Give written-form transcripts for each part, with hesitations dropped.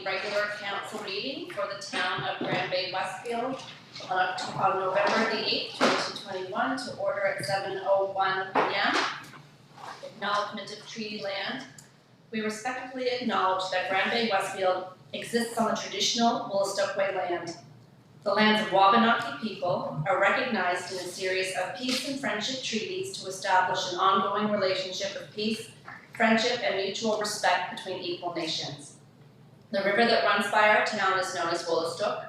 regular council meeting for the town of Bay-Westfield on November the 8th, 2021 to order at 7:01 p.m. Acknowledgement of treaty land. We respectfully acknowledge that Bay-Westfield exists on the traditional Woolastoqua land. The lands of Wabanaki people are recognized in a series of peace and friendship treaties to establish an ongoing relationship of peace, friendship, and mutual respect between equal nations. The river that runs by our town is known as Woolastoq,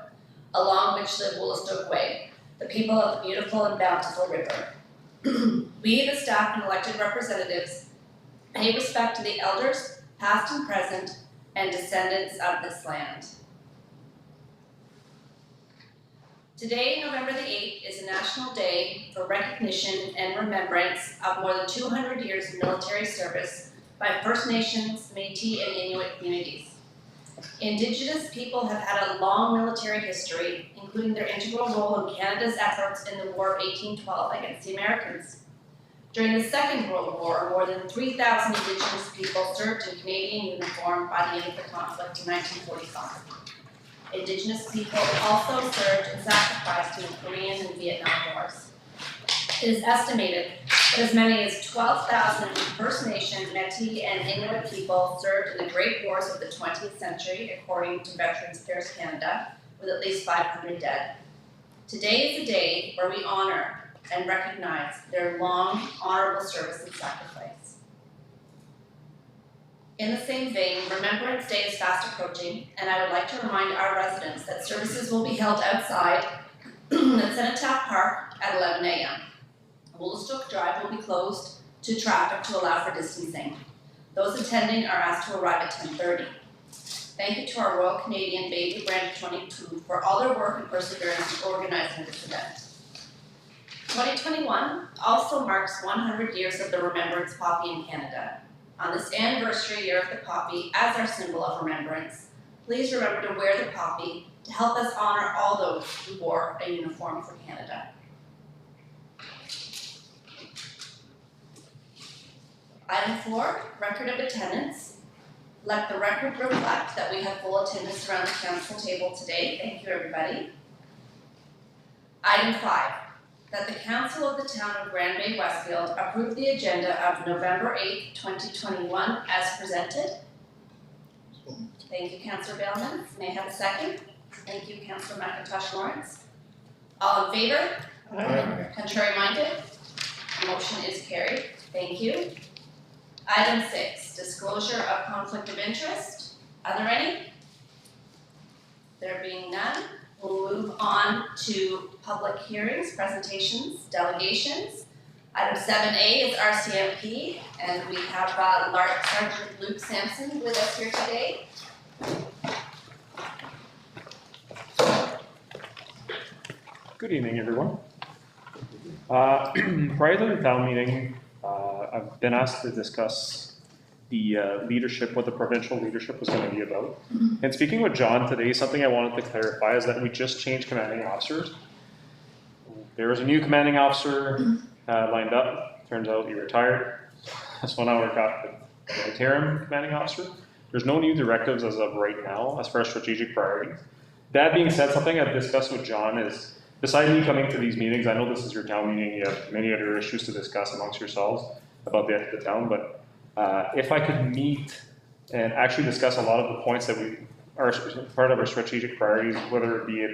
along which live Woolastoqua, the people of the beautiful and bountiful river. We, the staff and elected representatives, pay respect to the elders, past and present, and descendants of this land. Today, November the 8th, is a national day for recognition and remembrance of more than 200 years of military service by First Nations, Métis, and Inuit communities. Indigenous people have had a long military history, including their integral role in Canada's efforts in the War of 1812 against the Americans. During the Second World War, more than 3,000 Indigenous people served in Canadian uniform by the end of the conflict in 1945. Indigenous people also served and sacrificed in the Korean and Vietnam Wars. It is estimated that as many as 12,000 First Nation, Métis, and Inuit people served in the Great Wars of the 20th century, according to Veterans Affairs Canada, with at least 500 dead. Today is a day where we honor and recognize their long, honorable service and sacrifice. In the same vein, Remembrance Day is fast approaching, and I would like to remind our residents that services will be held outside at Sanitary Park at 11 a.m. Woolastoq Drive will be closed to traffic to allow for distancing. Those attending are asked to arrive at 10:30. Thank you to our Royal Canadian Baby Brand 22 for all their work and perseverance in organizing this event. 2021 also marks 100 years of the Remembrance Poppy in Canada. On this anniversary year of the poppy, as our symbol of remembrance, please remember to wear the poppy to help us honor all those who wore a uniform for Canada. Item 4, record of attendance. Let the record reflect that we have full attendance around the council table today. Thank you, everybody. Item 5, that the Council of the Town of Bay-Westfield approve the agenda of November 8th, 2021 as presented. Thank you, Councillor Bailman. May I have a second? Thank you, Councillor McIntosh Lawrence. All in favor? Aye. Contrary minded? Motion is carried. Thank you. Item 6, disclosure of conflict of interest. Are there any? There being none, we'll move on to public hearings, presentations, delegations. Item 7A is RCMP, and we have Sergeant Luke Sampson with us here today. Good evening, everyone. Prior to the town meeting, I've been asked to discuss the leadership, what the provincial leadership was going to be about. And speaking with John today, something I wanted to clarify is that we just changed commanding officers. There was a new commanding officer lined up. Turns out he retired. So now we've got the interim commanding officer. There's no new directives as of right now as far as strategic priorities. That being said, something I've discussed with John is, besides me coming to these meetings, I know this is your town meeting, you have many other issues to discuss amongst yourselves about the town, but if I could meet and actually discuss a lot of the points that are part of our strategic priorities, whether it be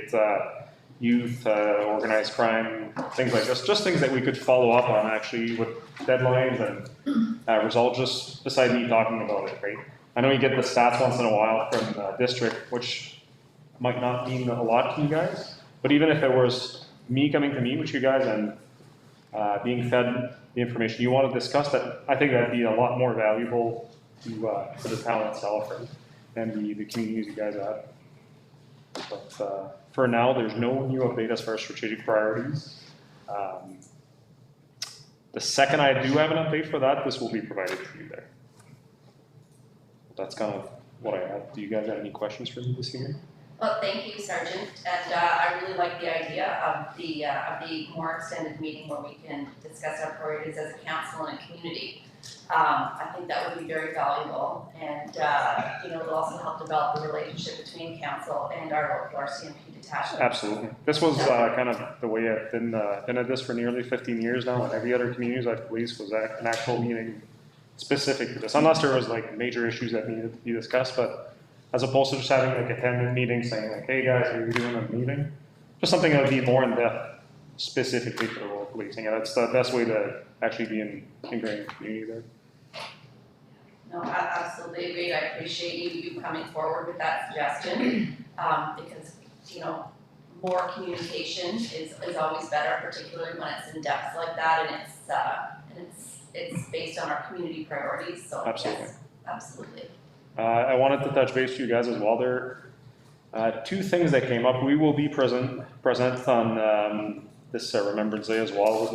youth, organized crime, things like this, just things that we could follow up on actually with deadlines and results, just beside me talking about it, right? I know you get the stats once in a while from the district, which might not mean a lot to you guys, but even if it was me coming to meet with you guys and being fed the information you want to discuss, that I think that'd be a lot more valuable to the town itself and the communities you guys have. But for now, there's no new update as far as strategic priorities. The second I do have an update for that, this will be provided to you there. That's kind of what I have. Do you guys have any questions for me this evening? Well, thank you, Sergeant, and I really like the idea of the more extended meeting where we can discuss our priorities as a council and a community. I think that would be very valuable, and it'll also help develop the relationship between council and our local RCMP detachment. Absolutely. This was kind of the way I've been at this for nearly 15 years now, and every other communities I've policed was an actual meeting specific to this, unless there was like major issues that needed to be discussed, but as opposed to just having like a 10-minute meeting saying like, hey guys, are you doing a meeting? Just something that would be more in depth specifically for the role of policing. And that's the best way to actually be ingrained in the community there. No, I absolutely agree. I appreciate you coming forward with that suggestion, because, more communication is always better, particularly when it's in depth like that and it's based on our community priorities, so Absolutely. Yes, absolutely. I wanted to touch base with you guys as well. There are two things that came up. We will be present on this Remembrance Day as well,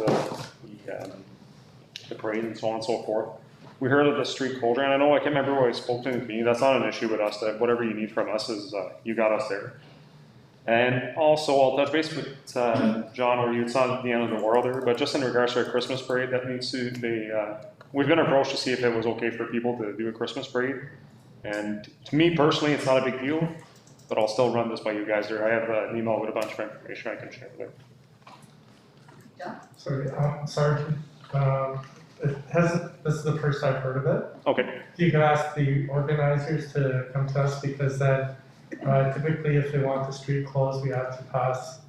the parade and so on and so forth. We heard of the street closure, and I know I can't remember what I spoke to in the community. That's not an issue with us. That whatever you need from us is you got us there. And also, I'll touch base with John or you. It's not the end of the world there, but just in regards to our Christmas parade, that needs to be. We've been approached to see if it was okay for people to do a Christmas parade. And to me personally, it's not a big deal, but I'll still run this by you guys there. I have an email with a bunch of information I can share with you. Sorry, this is the first I've heard of it. Okay. You can ask the organizers to come to us, because then typically if they want the street closed, we have to pass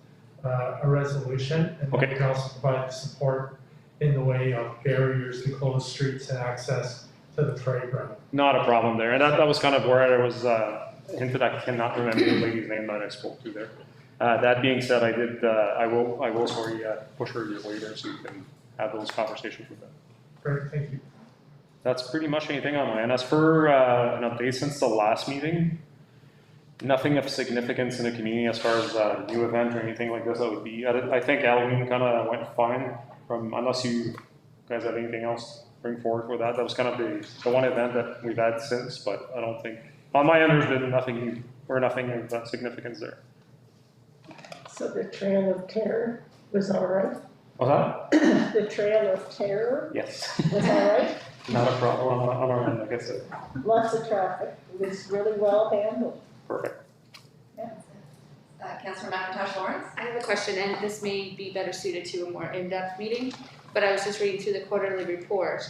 a resolution, and Okay. we can also provide support in the way of barriers to close streets and access to the parade route. Not a problem there. And that was kind of where I was hinted. I cannot remember the lady's name that I spoke to there. That being said, I will push her your way there so you can have those conversations with them. Great, thank you. That's pretty much anything on my end. As for an update since the last meeting, nothing of significance in the community as far as a new event or anything like this that would be. I think Halloween kind of went fine, unless you guys have anything else bring forward for that. That was kind of the one event that we've had since, but I don't think, on my end, there's been nothing of significance there. So the Trail of Terror was all right? What's that? The Trail of Terror Yes. was all right? Not a problem on our end, like I said. Lots of traffic. It was really well handled. Perfect. Councillor McIntosh Lawrence? I have a question, and this may be better suited to a more in-depth meeting, but I was just reading through the quarterly report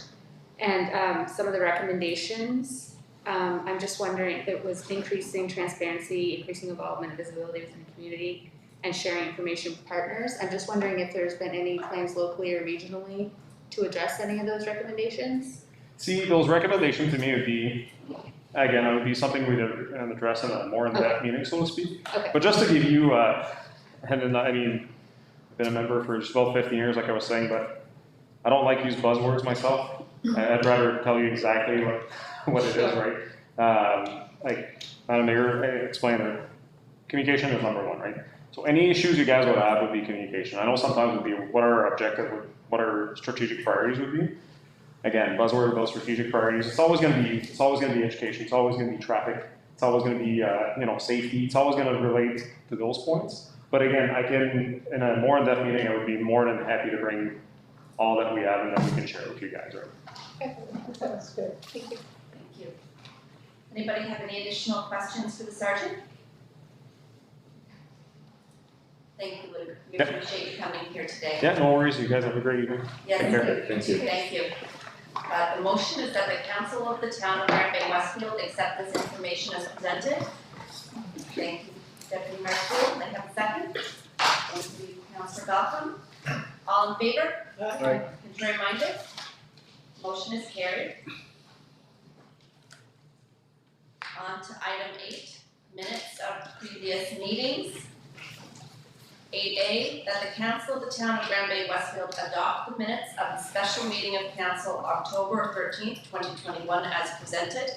and some of the recommendations. I'm just wondering if it was increasing transparency, increasing involvement and visibility within the community, and sharing information with partners. I'm just wondering if there's been any plans locally or regionally to address any of those recommendations? See, those recommendations to me would be, again, it would be something we'd address in a more in-depth meeting, so to speak. Okay. But just to give you, I've been a member for just about 15 years, like I was saying, but I don't like to use buzzwords myself. I'd rather tell you exactly what it is, right? Like Madam Mayor explained it. Communication is number one, right? So any issues you guys would have would be communication. I know sometimes it would be what our objective, what our strategic priorities would be. Again, buzzword about strategic priorities. It's always going to be education. It's always going to be traffic. It's always going to be safety. It's always going to relate to those points. But again, I can, in a more in-depth meeting, I would be more than happy to bring all that we have and that we can share with you guys, right? That's good. Thank you. Thank you. Anybody have any additional questions for the sergeant? Thank you, Luke. We appreciate you coming here today. Yeah, no worries. You guys have a great evening. Yes, Take care. thank you. Thank you. The motion is that the council of the town of Bay-Westfield accept this information as presented. Thank you, Deputy Mayor School. I have a second. Thank you, Councillor Gotham. All in favor? Aye. Contrary minded? Motion is carried. On to item 8, minutes of previous meetings. 8A, that the council of the town of Bay-Westfield adopt the minutes of the special meeting of council October 13th, 2021 as presented.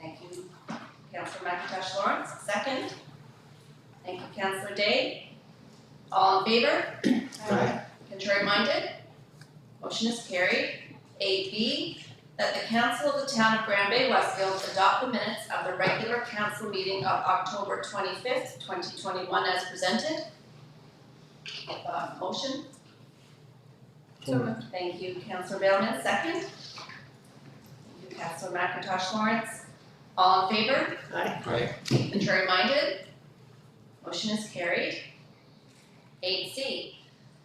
Thank you, Councillor McIntosh Lawrence. Second. Thank you, Councillor Day. All in favor? Aye. Contrary minded? Motion is carried. 8B, that the council of the town of Grand Bay-Westfield adopt the minutes of the regular council meeting of October 25th, 2021 as presented. Motion? So moved. Thank you, Councillor Bailman, second. Thank you, Councillor McIntosh Lawrence. All in favor? Aye. Contrary minded? Motion is carried. 8C,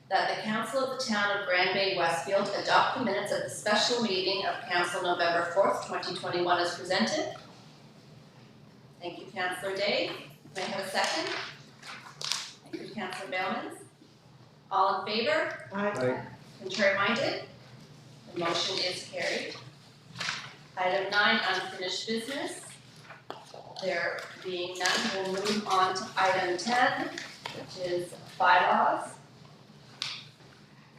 that the council of the town of Grand Bay-Westfield adopt the minutes of the special meeting of council November 4th, 2021 as presented. Thank you, Councillor Day. May I have a second? Thank you, Councillor Bailman. All in favor? Aye. Contrary minded? The motion is carried. Item 9, unfinished business. There being none, we'll move on to item 10, which is bylaws.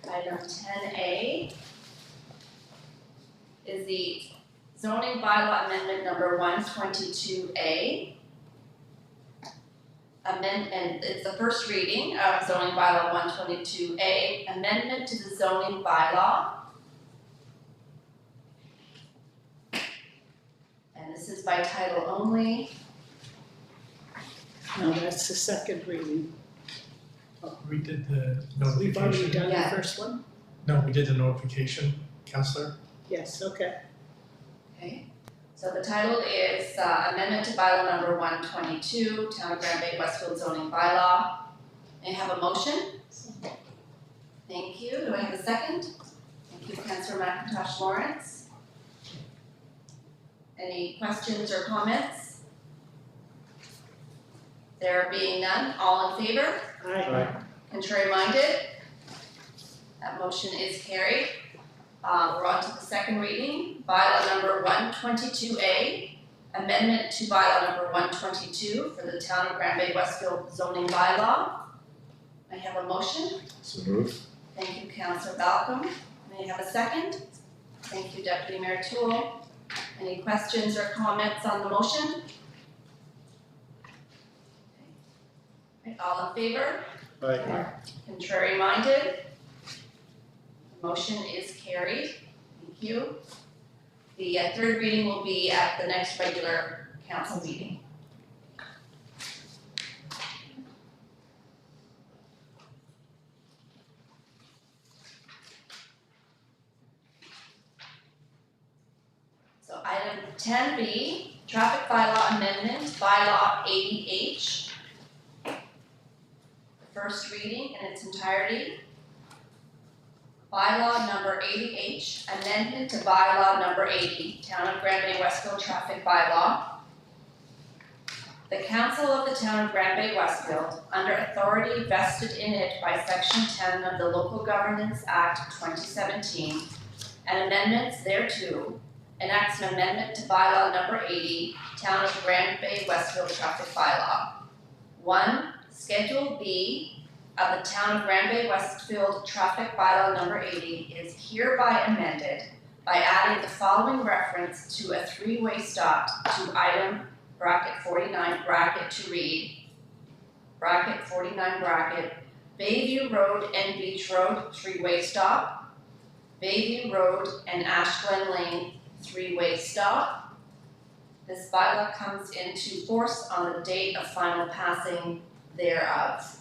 Item 10A is the zoning bylaw amendment number 122A. And it's the first reading of zoning bylaw 122A, amendment to the zoning bylaw. And this is by title only. No, that's the second reading. We did the We've already notification. done the Yeah. first one? No, we did the notification, Counselor. Yes, okay. Okay, so the title is amendment to bylaw number 122, Town of Grand Bay-Westfield zoning bylaw. May I have a motion? Thank you. Do I have a second? Thank you, Councillor McIntosh Lawrence. Any questions or comments? There being none, all in favor? Aye. Contrary minded? That motion is carried. We're on to the second reading, bylaw number 122A, amendment to bylaw number 122 for the Town of Grand Bay-Westfield zoning bylaw. May I have a motion? So moved. Thank you, Councillor Balcom. May I have a second? Thank you, Deputy Mayor Toole. Any questions or comments on the motion? Right, all in favor? Aye. Contrary minded? The motion is carried. Thank you. The third reading will be at the next regular council meeting. So item 10B, traffic bylaw amendment, bylaw 80H. First reading in its entirety. Bylaw number 80H, amendment to bylaw number 80, Town of Grand Bay-Westfield traffic bylaw. The council of the Town of Grand Bay-Westfield, under authority vested in it by section 10 of the Local Governance Act 2017, and amendments thereto, enacts an amendment to bylaw number 80, Town of Grand Bay-Westfield traffic bylaw. 1. Schedule B of the Town of Grand Bay-Westfield traffic bylaw number 80 is hereby amended by adding the following reference to a three-way stop to item bracket 49 bracket to read bracket 49 bracket Bayview Road and Beach Road three-way stop, Bayview Road and Ash Glen Lane three-way stop. This bylaw comes into force on the date of final passing thereof.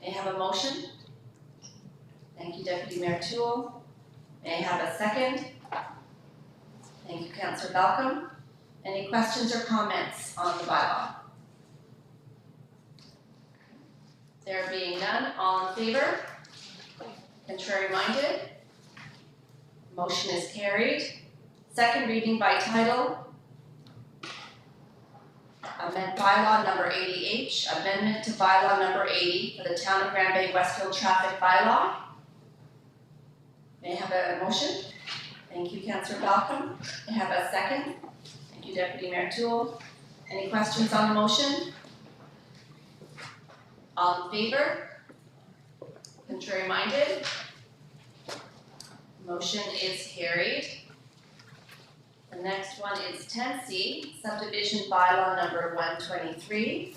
May I have a motion? Thank you, Deputy Mayor Toole. May I have a second? Thank you, Councillor Balcom. Any questions or comments on the bylaw? There being none, all in favor? Contrary minded? Motion is carried. Second reading by title. Amend bylaw number 80H, amendment to bylaw number 80 for the Town of Grand Bay-Westfield traffic bylaw. May I have a motion? Thank you, Councillor Balcom. May I have a second? Thank you, Deputy Mayor Toole. Any questions on the motion? All in favor? Contrary minded? Motion is carried. The next one is 10C, subdivision bylaw number 123.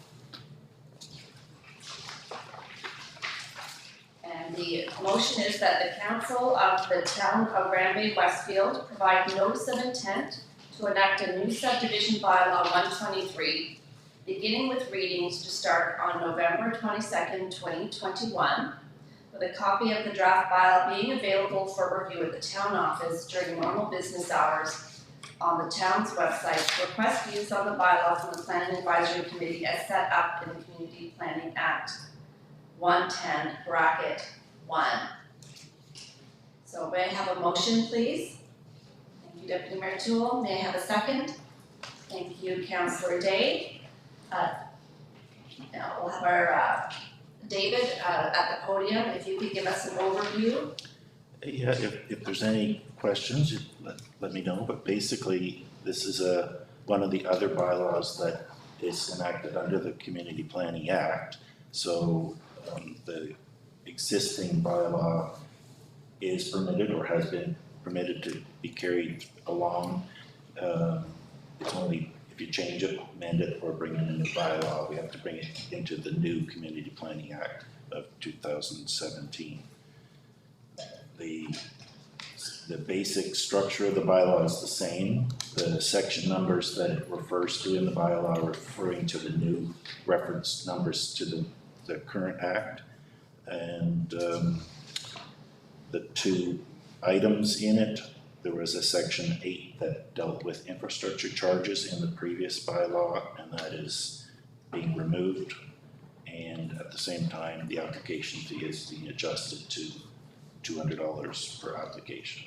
And And the motion is that the council of the town of Bay-Westfield provide notice of intent to enact a new subdivision bylaw 123, beginning with readings to start on November 22nd, 2021, with a copy of the draft bylaw being available for review at the town office during normal business hours on the town's website. Request views on the bylaw from the Planning Advisory Committee as set up in the Community Planning Act 110(1). So may I have a motion, please? Thank you, Deputy Mayor Toole. May I have a second? Thank you, Councillor Day. Now we'll have our David at the podium. If you could give us an overview. Yeah, if there's any questions, let me know, but basically, this is one of the other bylaws that is enacted under the Community Planning Act. So the existing bylaw is permitted or has been permitted to be carried along. It's only if you change it, amend it, or bring in a new bylaw, we have to bring it into the new Community Planning Act of 2017. The basic structure of the bylaw is the same. The section numbers that it refers to in the bylaw are referring to the new reference numbers to the current act. And the two items in it, there was a section 8 that dealt with infrastructure charges in the previous bylaw, and that is being removed. And at the same time, the application fee is being adjusted to $200 per application.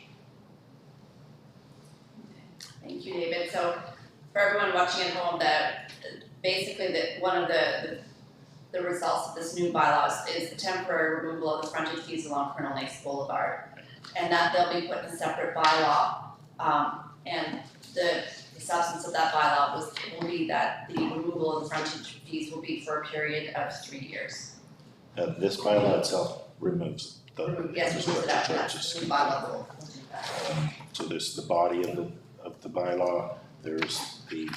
Thank you, David. So for everyone watching at home, one of the results of this new bylaws is the temporary removal of the frontage fees along Colonel Lakes Boulevard, and that they'll be put in a separate bylaw. And the substance of that bylaw will be that the removal of the frontage fees will be for a period of 3 years. This bylaw itself removes Yes, remove it after that. The new bylaw will do that. So there's the body of the bylaw, there's the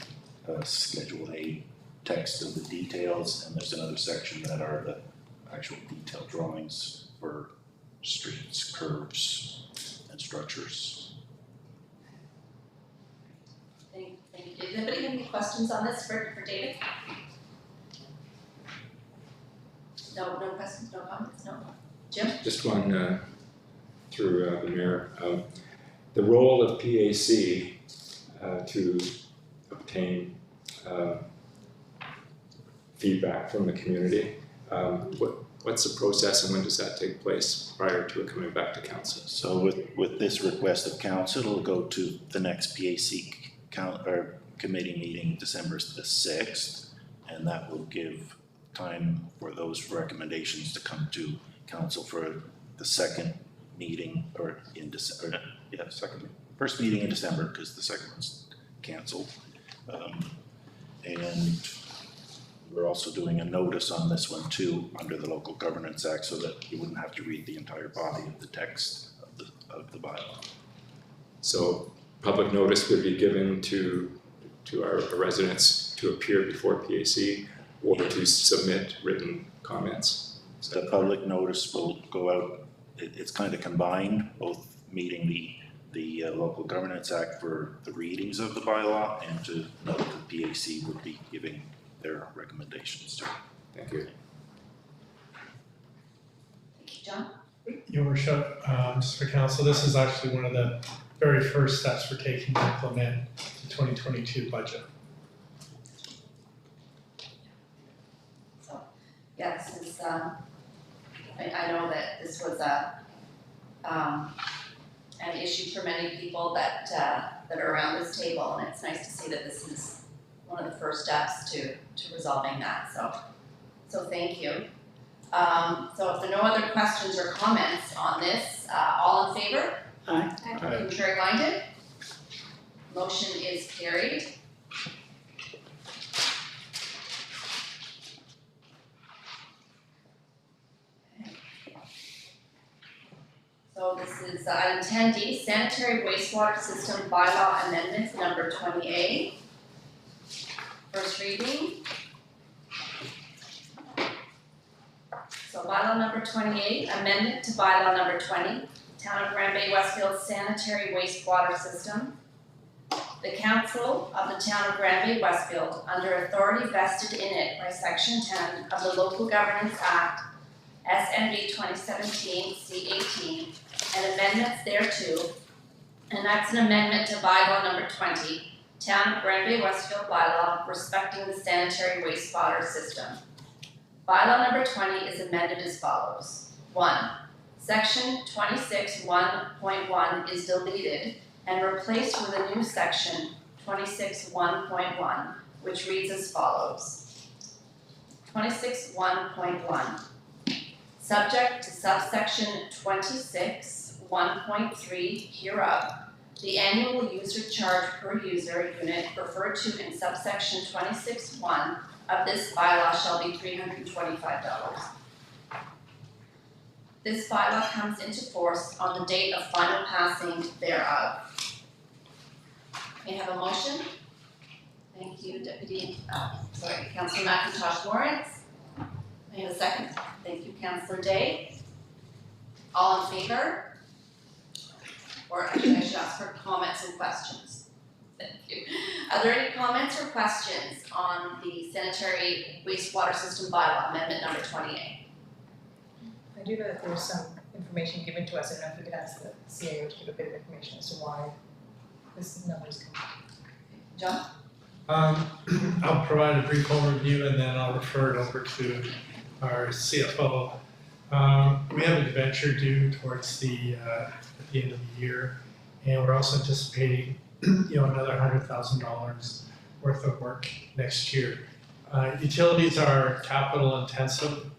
Schedule A text of the details, and there's another section that are the actual detailed drawings for streets, curves, and structures. Thank you. Does anybody have any questions on this for David? No questions, no comments, no? Jim? Just one through the mayor. The role of PAC to obtain feedback from the community. What's the process and when does that take place prior to it coming back to council? So with this request of council, it'll go to the next PAC committee meeting, December the 6th, and that will give time for those recommendations to come to council for the second meeting, or in December, first meeting in December, because the second one's canceled. And we're also doing a notice on this one too, under the Local Governance Act, so that you wouldn't have to read the entire body of the text of the bylaw. So public notice would be given to our residents to appear before PAC or to submit written comments. The public notice will go out, it's kind of combined, both meeting the Local Governance Act for the readings of the bylaw and to note that PAC would be giving their recommendations to. Thank you. Thank you, John. Your worship, just for council, this is actually one of the very first steps we're taking to implement the 2022 budget. So, yeah, this is, I know that this was an issue for many people that are around this table, and it's nice to see that this is one of the first steps to resolving that, so thank you. So if there are no other questions or comments on this, all in favor? Aye. Contrary minded? Motion is carried. So this is item 10D, Sanitary Wastewater System Bylaw Amendments number 20A. First reading. So so bylaw number 28, amendment to bylaw number 20, Town of Grand Bay-Westfield Sanitary Wastewater System. The Council of the Town of Grand Bay-Westfield, under authority vested in it by Section 10 of the Local Governance Act, SNB 2017 C18, and amendments thereto, and that's an amendment to bylaw number 20, Town of Grand Bay-Westfield bylaw respecting the sanitary wastewater system. Bylaw number 20 is amended as follows. 1. Section 26(1.1) is deleted and replaced with a new section 26(1.1), which reads as follows. 26(1.1). Subject to subsection 26(1.3) hereof, the annual user charge per user unit referred to in subsection 26(1) of this bylaw shall be $325. This bylaw comes into force on the date of final passing thereof. May I have a motion? Thank you, Councillor McIntosh Lawrence. May I have a second? Thank you, Councillor Day. All in favor? Or actually, I should ask for comments and questions. Thank you. Are there any comments or questions on the sanitary wastewater system bylaw amendment number 28? I do know that there was some information given to us. I don't know if we could ask the CAO to give a bit of information as to why this number is coming. John? I'll provide a brief overview and then I'll refer it over to our CFO. We have a debenture due towards the at the end of the year, and we're also anticipating another $100,000 worth of work next year. Utilities are capital intensive,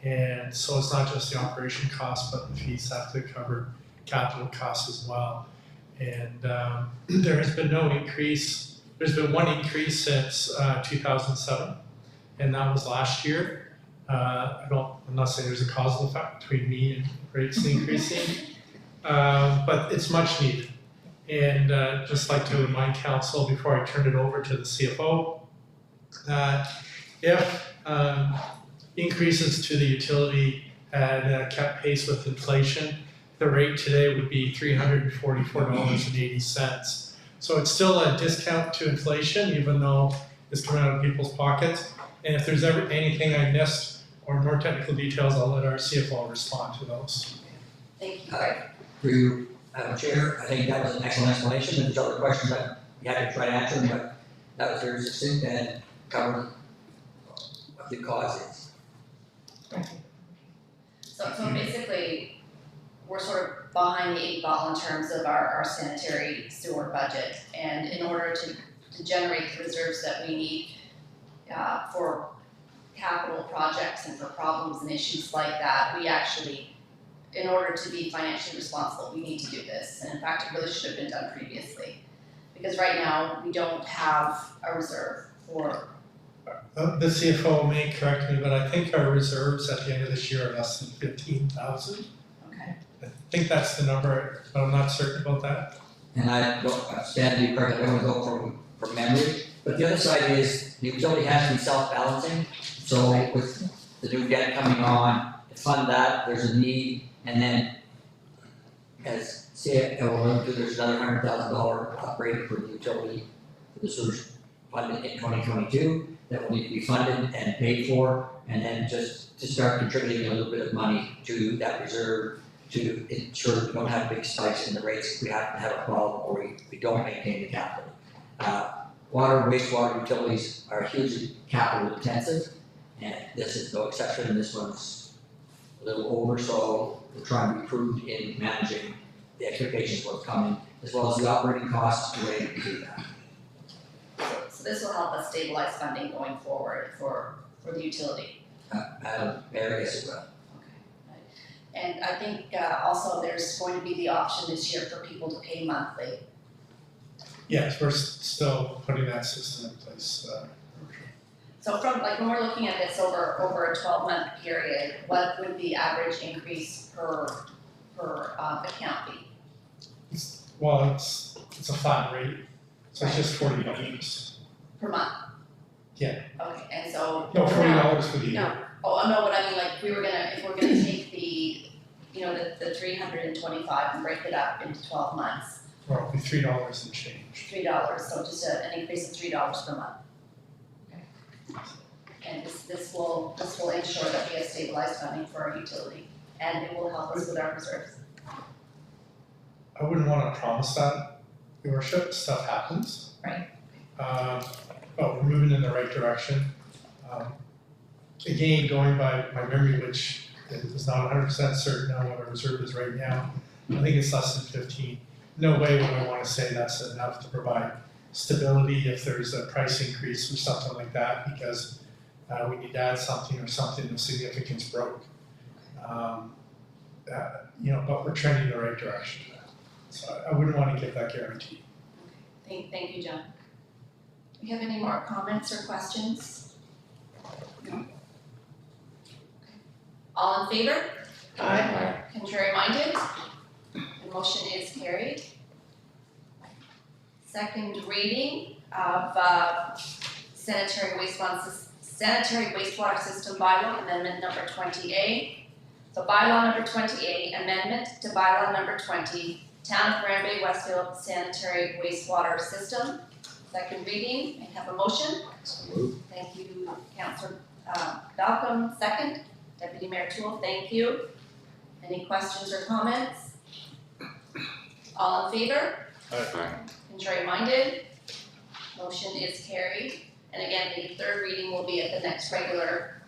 and so it's not just the operation costs, but the fees have to cover capital costs as well. And there has been no increase. There's been one increase since 2007, and that was last year. I'm not saying there's a causal effect between me and rates increasing, but it's much needed. And just like to remind council before I turn it over to the CFO, that if increases to the utility had kept pace with inflation, the rate today would be $344.80. So it's still a discount to inflation, even though it's coming out of people's pockets. And if there's ever anything I missed or more technical details, I'll let our CFO respond to those. Thank you. Through you, Madam Chair, I think that was an excellent explanation. There's other questions that you had to try to answer, but that was very succinct and covered what the cause is. Thank you. So basically, we're sort of behind the 8 ball in terms of our sanitary sewer budget. And in order to generate the reserves that we need for capital projects and for problems and issues like that, we actually, in order to be financially responsible, we need to do this. And in fact, it really should have been done previously. Because right now, we don't have a reserve for. The CFO may correct me, but I think our reserves at the end of this year are less than 15,000. Okay. I think that's the number, but I'm not certain about that. And I don't stand to be corrected, I don't go from memory. But the other side is the utility has to be self-balancing. So with the new debt coming on, to fund that, there's a need. And then as CAO, there's another $100,000 upgrade for the utility for the sewers funded in 2022 that will need to be funded and paid for. And then just to start contributing a little bit of money to that reserve to ensure we don't have big spikes in the rates if we have to have a problem or we don't maintain the capital. Water and wastewater utilities are hugely capital intensive, and this is no exception. This one's a little over, so we're trying to be prudent in managing the expectations of what's coming, as well as the operating costs related to that. So this will help us stabilize funding going forward for the utility. Areas as well. Okay. And I think also there's going to be the option this year for people to pay monthly. Yes, we're still putting that system in place. So from, like, when we're looking at this over a 12-month period, what would the average increase per account be? It's a flat rate, so it's just $40 Per month? Yeah. Okay, and so. No, $40 for the year. No, Oh, no, but I mean, like, if we're gonna take the, the 325 and break it up into 12 months, Or it'll be $3 and change. $3, so just an increase of $3 per month. And this will ensure that we have stabilized funding for our utility, and it will help us with our reserves. I wouldn't wanna promise that, your worship, stuff happens. Right. But we're moving in the right direction. Again, going by my memory, which is not 100% certain on what our reserve is right now, I think it's less than 15. No way would I wanna say that's enough to provide stability if there's a price increase or something like that, because we need to add something or something of significance broke. But we're trending in the right direction. So I wouldn't wanna give that guarantee. Thank you, John. Do you have any more comments or questions? No? All in favor? Aye. Contrary minded? The motion is carried. Second reading of sanitary wastewater system bylaw amendment number 20A. So bylaw number 20A, amendment to bylaw number 20, Town of Bay-Westfield sanitary wastewater system. Second reading, may I have a motion? So moved. Thank you, Councillor Malcolm. Second, Deputy Mayor Toole, thank you. Any questions or comments? All in favor? Aye. Contrary minded? Motion is carried. And again, the third reading will be at the next regular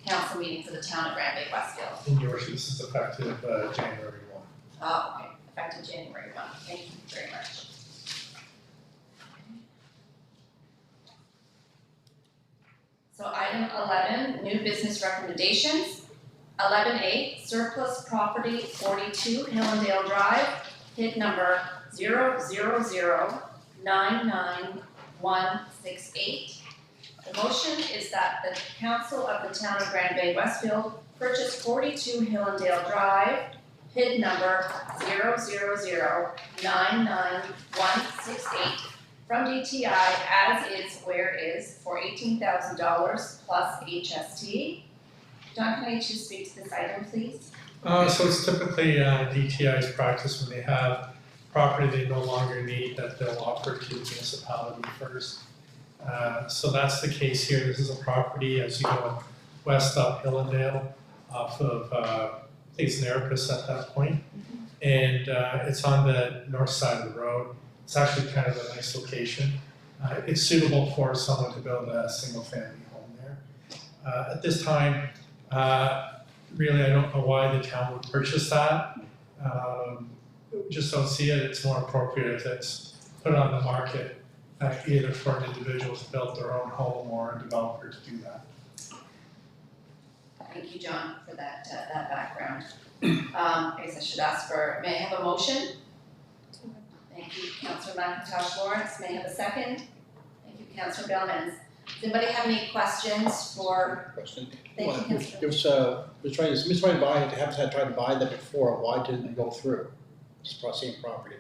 council meeting for the town of Bay-Westfield. And your worship, this is effective January 1. Oh, okay, effective January 1. Thank you very much. So item 11, new business recommendations. 11A, surplus property 42 Hillendale Drive, PID number 000999168. The motion is that the council of the town of Bay-Westfield purchase 42 Hillendale Drive, PID number 000999168 from DTI as is where is for $18,000 plus HST. John, can I ask you to speak to this item, please? So it's typically DTI's practice when they have property they no longer need that they'll offer to the municipality first. So that's the case here. This is a property as you go west up Hillendale off of, I think it's Nerpus at that point. And it's on the north side of the road. It's actually kind of a nice location. It's suitable for someone to build a single family home there. At this time, really, I don't know why the town would purchase that. Just don't see it. It's more appropriate if it's put on the market, either for an individual to build their own home or a developer to do that. Thank you, John, for that background. I guess I should ask for, may I have a motion? Thank you, Councillor McIntosh Lawrence. May I have a second? Thank you, Councillor Bellmans. Does anybody have any questions for? Question. Thank you, Councillor. It was, somebody's trying to buy it, they haven't tried to buy that before, why didn't they go through? This same property.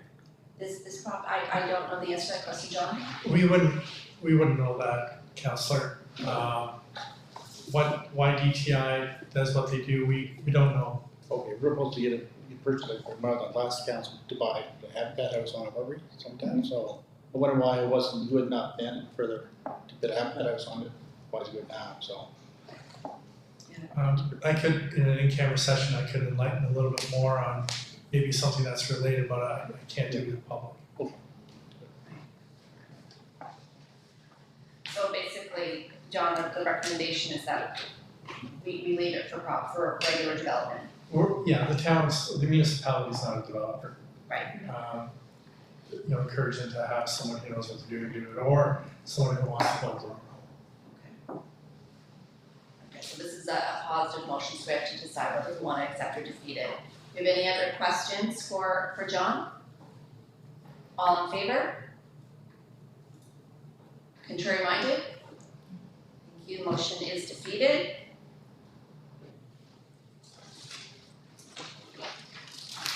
This I don't know the answer to that question, John. We wouldn't know that, Councillor. Why DTI does what they do, we don't know. Okay, we're supposed to get it, you purchased it from the last council to buy, to have that house on a Hubbard sometime, so. I wonder why it wasn't good enough then further to have that house on it, why it's good now, so. I could, in an in-camera session, I could enlighten a little bit more on maybe something that's related, but I can't do it in public. So basically, John, the recommendation is that we leave it for regular development. The municipality's not a developer. Right. Encourage them to have someone who knows what to do it, or someone who wants to build their own home. Okay, so this is a positive motion, so we have to decide whether we want to accept or defeat it. Do you have any other questions for John? All in favor? Contrary minded? Thank you, motion is defeated.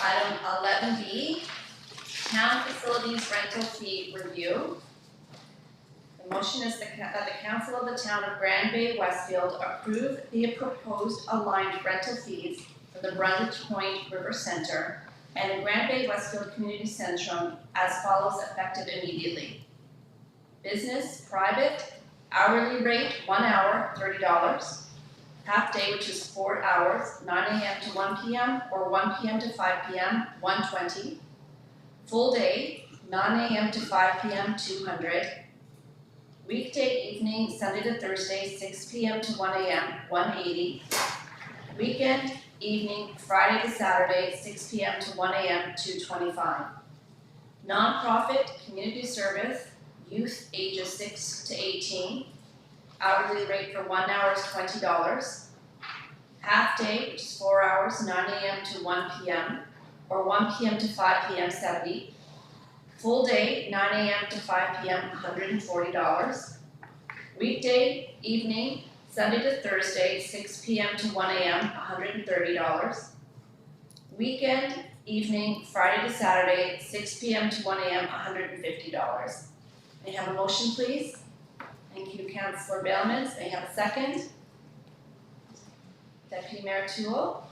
Item 11B, town facilities rental fee review. The motion is that the council of the town of Grand Bay-Westfield approve the proposed aligned rental fees for the Brundage Point River Center and the Grand Bay-Westfield Community Centrum as follows, effective immediately. Business, private, hourly rate, 1 hour, $30. Half day, which is 4 hours, 9 a.m. to 1 p.m. or 1 p.m. to 5 p.m., $120. Full day, 9 a.m. to 5 p.m., $200. Weekday evening, Sunday to Thursday, 6 p.m. to 1 a.m., $180. Weekend evening, Friday to Saturday, 6 p.m. to 1 a.m., $225. Nonprofit, community service, youth ages 6 to 18. Hourly rate for 1 hour is $20. Half day, which is 4 hours, 9 a.m. to 1 p.m. or 1 p.m. to 5 p.m., $70. Full day, 9 a.m. to 5 p.m., $140. Weekday, evening, Sunday to Thursday, 6 p.m. to 1 a.m., $130. Weekend, evening, Friday to Saturday, 6 p.m. to 1 a.m., $150. May I have a motion, please? Thank you, Councillor Bailmans. May I have a second? Deputy Mayor Toole.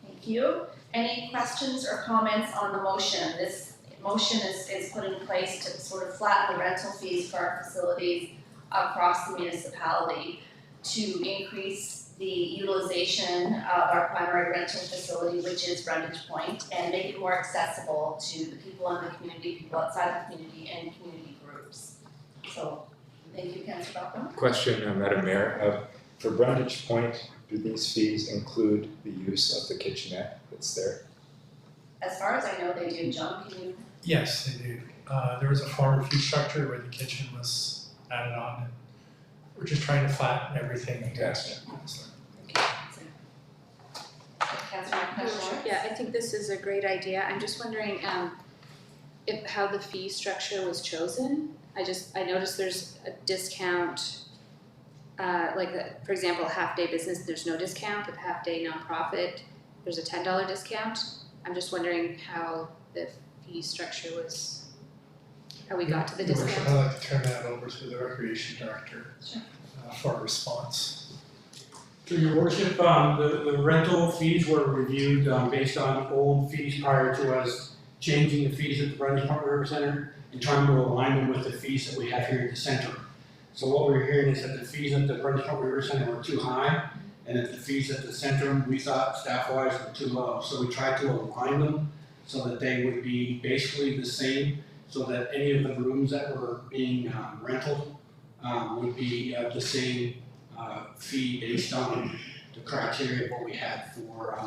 Thank you. Any questions or comments on the motion? This motion is put in place to sort of flatten the rental fees for our facilities across the municipality to increase the utilization of our primary rental facility, which is Brundage Point, and make it more accessible to the people in the community, people outside the community, and community groups. So, thank you, Councillor Buckland. Question, Madam Mayor. For Brundage Point, do these fees include the use of the kitchenette that's there? As far as I know, they do. John, can you? Yes, they do. There was a former fee structure where the kitchen was added on, and we're just trying to flatten everything. Fantastic. Councillor McCutcheon? Yeah, I think this is a great idea. I'm just wondering how the fee structure was chosen. I noticed there's a discount, for example, half-day business, there's no discount, but half-day nonprofit, there's a $10 discount. I'm just wondering how the fee structure was, how we got to the Your discount. Worship, I'd like to turn that over to the Recreation Director Sure. For a response. To your worship, the rental fees were reviewed based on old fees prior to us changing the fees at the Brundage Point River Center and trying to align them with the fees that we have here at the center. So what we're hearing is that the fees at the Brundage Point River Center were too high, and that the fees at the center, we thought staff-wise, were too low. So we tried to align them so that they would be basically the same, so that any of the rooms that were being rented would be the same fee based on the criteria of what we had for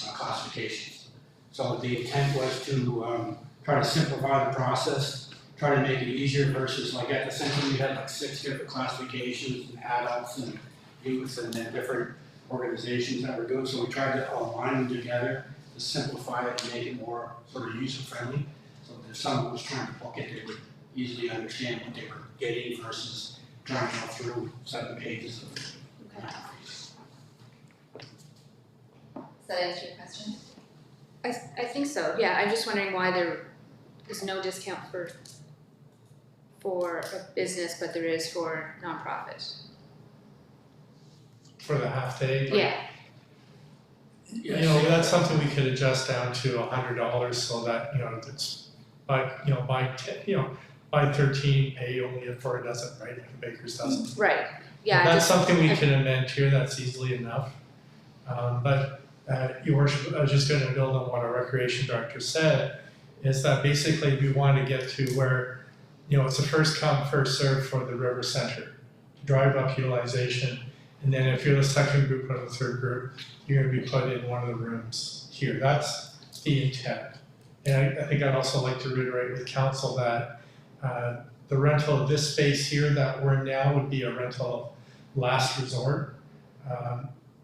classifications. So the intent was to try to simplify the process, try to make it easier versus like at the center we had like 6 different classifications and adults and youth and then different organizations that were doing. So we tried to align them together to simplify it and make it more sort of user friendly. So that if someone was trying to book it, they would easily understand what they were getting versus trying to go through 7 pages of fees. Does that answer your question? I think so, yeah. I'm just wondering why there is no discount for a business, but there is for nonprofit. For the half day? Yeah. You know, that's something we could adjust down to $100 so that, you know, it's by 13, pay only for a dozen, right? Like a baker's dozen. Right, yeah. That's something we can amend here, that's easily enough. Your Worship, I was just gonna build on what our Recreation Director said, is that basically we want to get to where, you know, it's a first come, first served for the River Center, to drive up utilization, and then if you're the second group or the third group, you're gonna be put in one of the rooms here. That's the intent. And I think I'd also like to reiterate with council that the rental of this space here that we're in now would be a rental of last resort.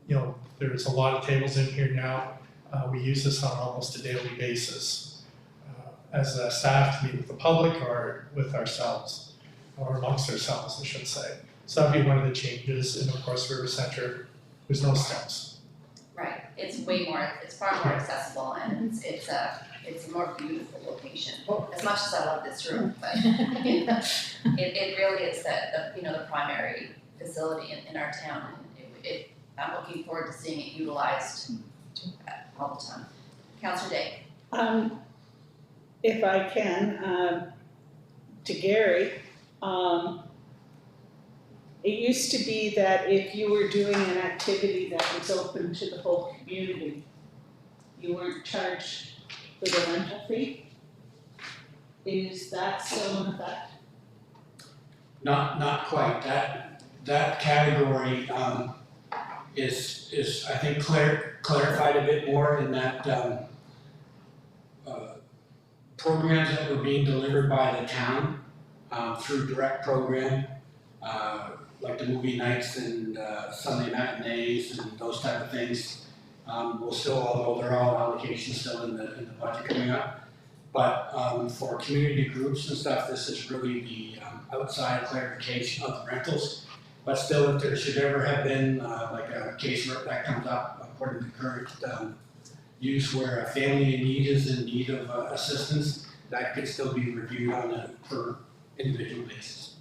You know, there's a lot of tables in here now. We use this on almost a daily basis as a staff to meet with the public or with ourselves, or amongst ourselves, I should say. So that'd be one of the changes. And of course, River Center, there's no steps. Right. it's far more accessible, and it's a more beautiful location. As much as I love this room, but it really is the primary facility in our town, and I'm looking forward to seeing it utilized all the time. Councillor Day. If I can, to Gary, it used to be that if you were doing an activity that was open to the whole community, you weren't charged for the rental fee. Is that still in effect? Not quite, that category, is I think clarified a bit more in that, programs that were being delivered by the town, through direct program, like the movie nights and, Sunday matinees and those type of things, will still, although they're all allocations still in the budget coming up. But, for community groups and stuff, this is really the, outside clarification of the rentals. But still, if there should ever have been, like a case that comes up according to current, use where a family in need is in need of assistance, that could still be reviewed on a per individual basis.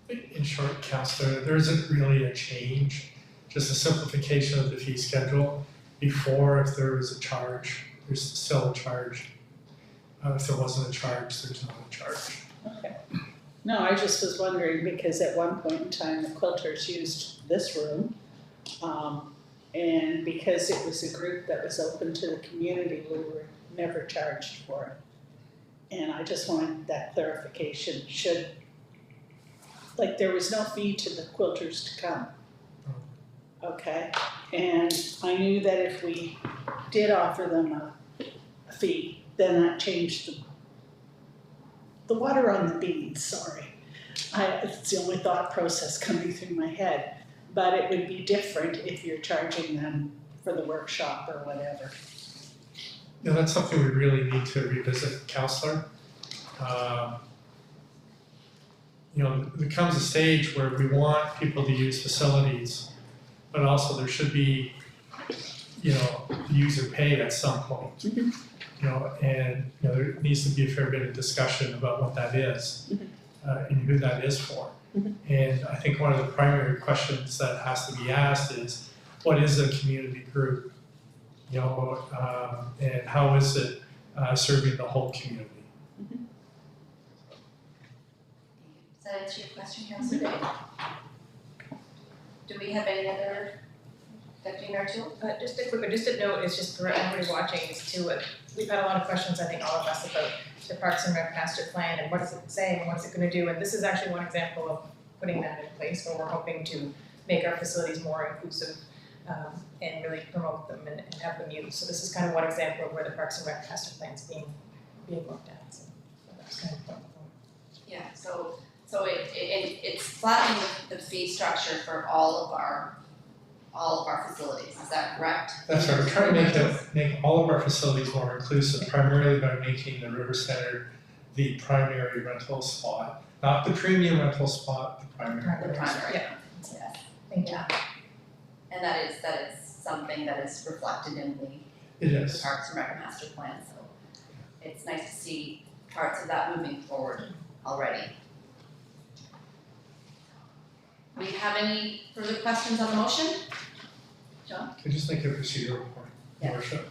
In short, Councillor, there isn't really a change, just a simplification of the fee schedule. Before, if there was a charge, there's still a charge. If there wasn't a charge, there's not a charge. Okay. No, I just was wondering because at one point in time, the quilters used this room. And because it was a group that was open to the community, we were never charged for it. And I just wanted that clarification, there was no fee to the quilters to come. Okay, and I knew that if we did offer them a fee, then that changed the water on the beans, sorry. It's the only thought process coming through my head. But it would be different if you're charging them for the workshop or whatever. Yeah, that's something we really need to revisit, Councillor. There comes a stage where we want people to use facilities, but also there should be, user pay at some point. And there needs to be a fair bit of discussion about what that is, and who that is for. And I think one of the primary questions that has to be asked is, what is a community group? And how is it serving the whole community? Does that answer your question, Councillor Day? Do we have any other, Deputy Mayor Toole? Just a note, it's just for everybody watching, is to, we've had a lot of questions, I think all of us, about the Parks and Rec master plan and what does it say and what's it gonna do, and this is actually one example of putting that in place where we're hoping to make our facilities more inclusive, and really promote them and have them used. So this is kind of one example of where the Parks and Rec master plan's being looked at, so that's kind of fun. Yeah, so it's flattening the fee structure for all of our facilities, is that correct? That's right, we're trying to make all of our facilities more inclusive, primarily by making the River Center the primary rental spot, not the premium rental spot, the primary. The primary, Yeah. yes. Thank you. Yeah. And that is something that is reflected in It the is. Parks and Rec master plan, so it's nice to see parts of that moving forward already. We have any further questions on the motion? John? Can I just make a procedural point, Yeah. Worship?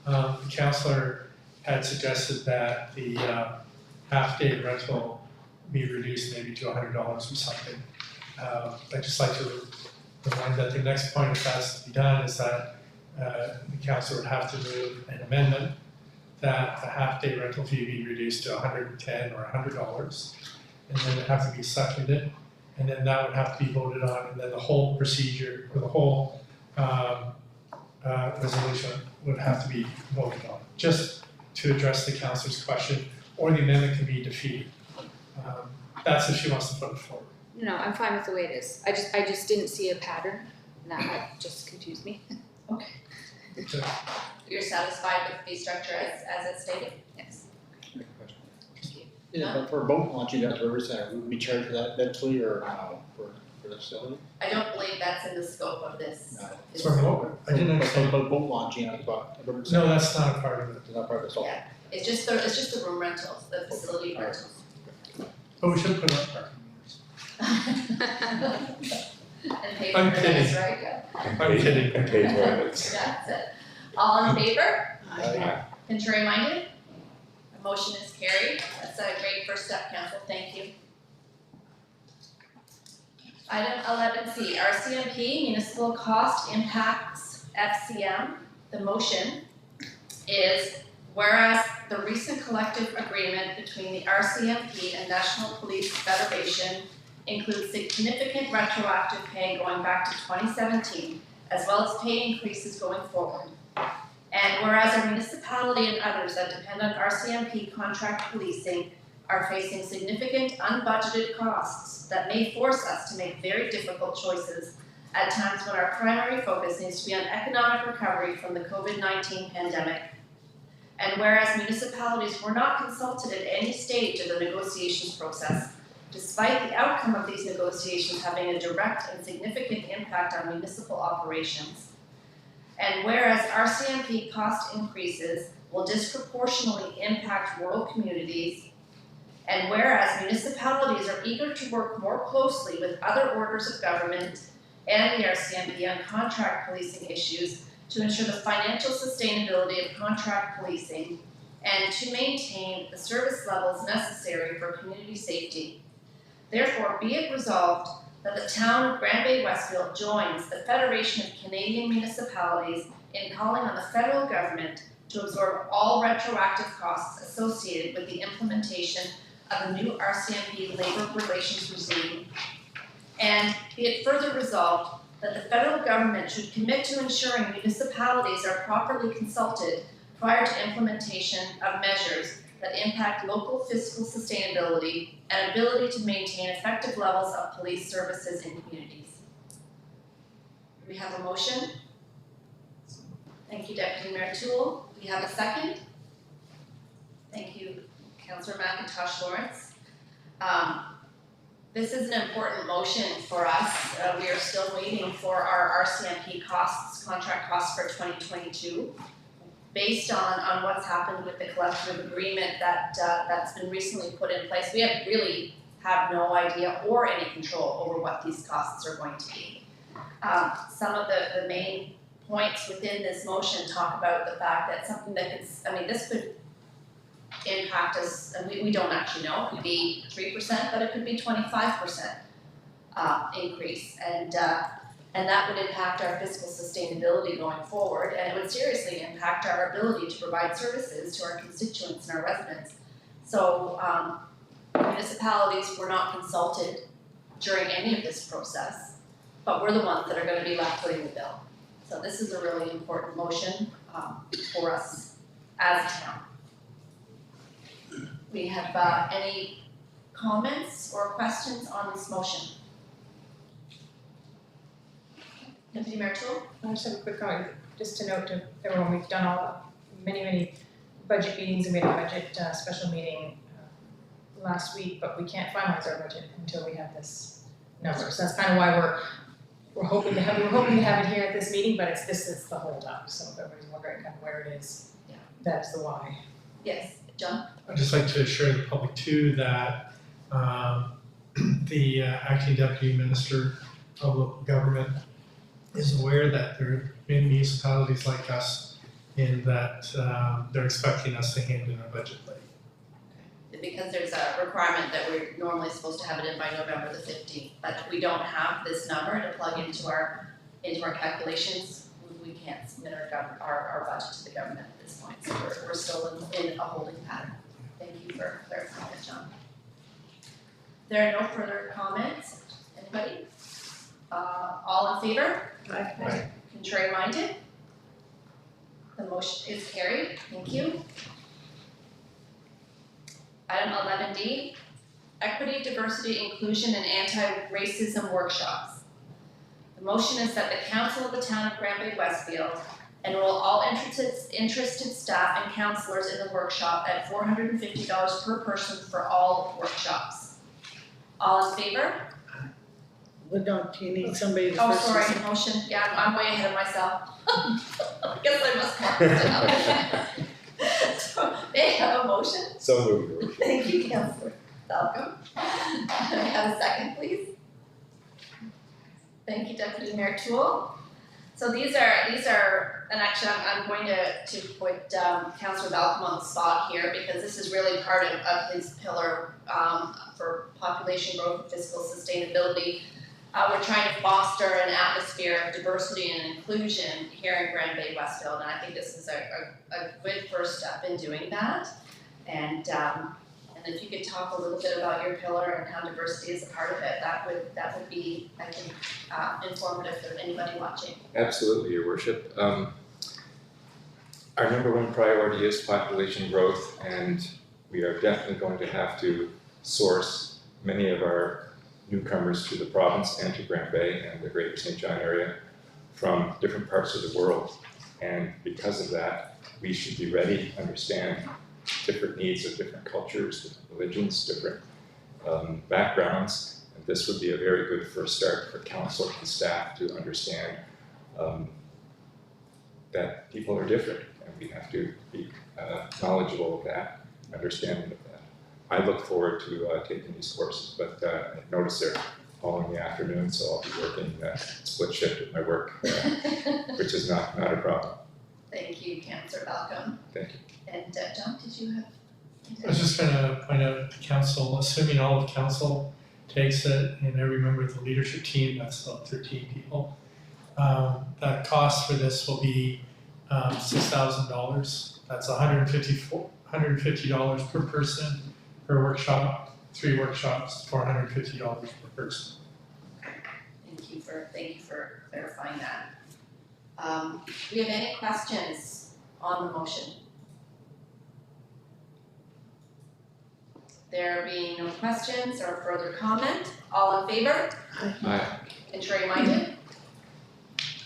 The councillor had suggested that the half-day rental be reduced maybe to $100 or something. I'd just like to remind that the next point that has to be done is that the councillor would have to move an amendment that the half-day rental fee be reduced to $110 or $100, and then it'd have to be seconded, and then that would have to be voted on, and then the whole procedure, or the whole resolution would have to be voted on, just to address the councillor's question, or the amendment can be defeated. That's if she wants to put it forward. No, I'm fine with the way it is. I just didn't see a pattern, and that just confused me. So, You're satisfied with the fee structure as it's stated? Yes. Yeah, but for boat launching at the River Center, would we charge for that eventually or no? For for the facility? I don't believe that's in the scope of this. No. Sorry, what? I didn't understand. But boat launching, I thought. No, that's not a part of it. It's not part of this whole. Yeah. It's just the room rentals, the facility rentals. But we should put up parking meters. And pay for I'm this, kidding. right? Yeah. I'm kidding. And pay toilets. That's it. All in favor? Aye. Contrary minded? The motion is carried. That's a great first step, council. Thank you. Item 11C, RCMP, Municipal Cost Impacts, FCM. The motion is whereas the recent collective agreement between the RCMP and National Police Federation includes significant retroactive pay going back to 2017, as well as pay increases going forward. And whereas our municipality and others that depend on RCMP contract policing are facing significant unbudgeted costs that may force us to make very difficult choices at times when our primary focus needs to be on economic recovery from the COVID-19 pandemic. And whereas municipalities were not consulted at any stage of the negotiations process, despite the outcome of these negotiations having a direct and significant impact on municipal operations. And whereas RCMP cost increases will disproportionately impact rural communities, and whereas municipalities are eager to work more closely with other orders of government and the RCMP on contract policing issues to ensure the financial sustainability of contract policing and to maintain the service levels necessary for community safety. Therefore, be it resolved that the town of Grand Bay-Westfield joins the Federation of Canadian Municipalities in calling on the federal government to absorb all retroactive costs associated with the implementation of the new RCMP labor relations regime. And be it further resolved that the federal government should commit to ensuring municipalities are properly consulted prior to implementation of measures that impact local fiscal sustainability and ability to maintain effective levels of police services in communities. We have a motion. Thank you, Deputy Mayor Toole. We have a second. Thank you, Councillor McIntosh Lawrence. This is an important motion for us. We are still waiting for our RCMP costs, contract costs for 2022. Based on what's happened with the collective agreement that's been recently put in place, we really have no idea or any control over what these costs are going to be. Some of the main points within this motion talk about the fact that something that this could impact us, and we don't actually know, it could be 3%, but it could be 25% increase, and that would impact our fiscal sustainability going forward, and it would seriously impact our ability to provide services to our constituents and our residents. So municipalities were not consulted during any of this process, but we're the ones that are going to be left footing the bill. So this is a really important motion for us as a town. We have any comments or questions on this motion? Deputy Mayor Toole? I just have a quick comment, just to note to everyone, we've done many budget meetings, and we had a budget special meeting last week, but we can't finalize our budget until we have this number. So that's kind of why we're hoping to have it here at this meeting, but this is the hold up. So if everybody's wondering kind of where it is, yeah, that's the why. Yes, John? I'd just like to assure the public too that the acting deputy minister of local government is aware that there are many municipalities like us in that they're expecting us to hand in our budget late. Because there's a requirement that we're normally supposed to have it in by November the 15th, but we don't have this number to plug into our calculations. We can't submit our budget to the government at this point, so we're still in a holding pattern. Thank you for clarifying that, John. There are no further comments. Anybody? All in favor? Aye. Contrary minded? The motion is carried. Thank you. Item 11D, Equity, Diversity, Inclusion, and Anti-Racism Workshops. The motion is that the Council of the Town of Grand Bay-Westfield enroll all interested staff and councillors in the workshop at $450 per person for all workshops. All in favor? Well, don't you need somebody to Oh, first? sorry, motion, yeah, I'm way ahead of myself. I guess I must mark it down. So, may I have a motion? So moved, Your Worship. Thank you, Councillor Falcom. May I have a second, please? Thank you, Deputy Mayor Toole. So these are, and actually I'm going to put Councillor Falcom on the spot here because this is really part of his pillar for population growth and fiscal sustainability. We're trying to foster an atmosphere of diversity and inclusion here in Grand Bay-Westfield, and I think this is a good first step in doing that. And if you could talk a little bit about your pillar and how diversity is a part of it, that would be, I think, informative for anybody watching. Absolutely, Your Worship. Our number one priority is population growth, and we are definitely going to have to source many of our newcomers to the province and to Grand Bay and the Greater St. John area from different parts of the world. And because of that, we should be ready to understand different needs of different cultures, different religions, different backgrounds. And this would be a very good first start for council and staff to understand that people are different, and we have to be knowledgeable of that, understanding of that. I look forward to taking these courses, but I notice they're all in the afternoon, so I'll be working split shift at my work, which is not a problem. Thank you, Councillor Falcom. Thank you. And John, did you have? I was just gonna point out to council, assuming all of council takes it and every member of the leadership team, that's about 13 people. The cost for this will be $6,000. That's $150 per person per workshop, 3 workshops, $450 per person. Thank you for clarifying that. Do we have any questions on the motion? There being no questions or further comment, all in favor? Aye. Contrary minded?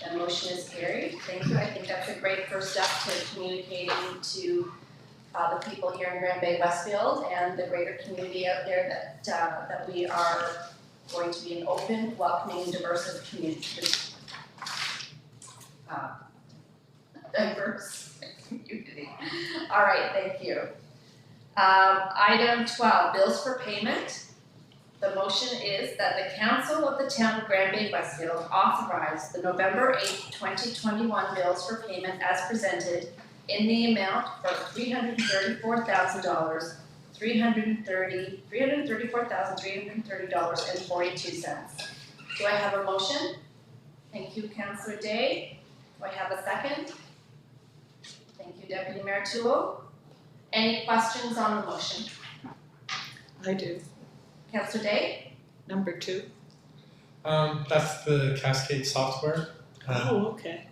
The motion is carried. Thank you. I think that's a great first step to communicating to the people here in Grand Bay-Westfield and the greater community out there that we are going to be an open, welcoming, diverse community. Diverse community. All right, thank you. Item 12, bills for payment. The motion is that the Council of the Town of Grand Bay-Westfield authorize the November 8th, 2021 bills for payment as presented in the amount for $334,330, $334,330.42. Do I have a motion? Thank you, Councillor Day. Do I have a second? Thank you, Deputy Mayor Toole. Any questions on the motion? I do. Councillor Day? Number 2. That's the Cascade Software. Okay.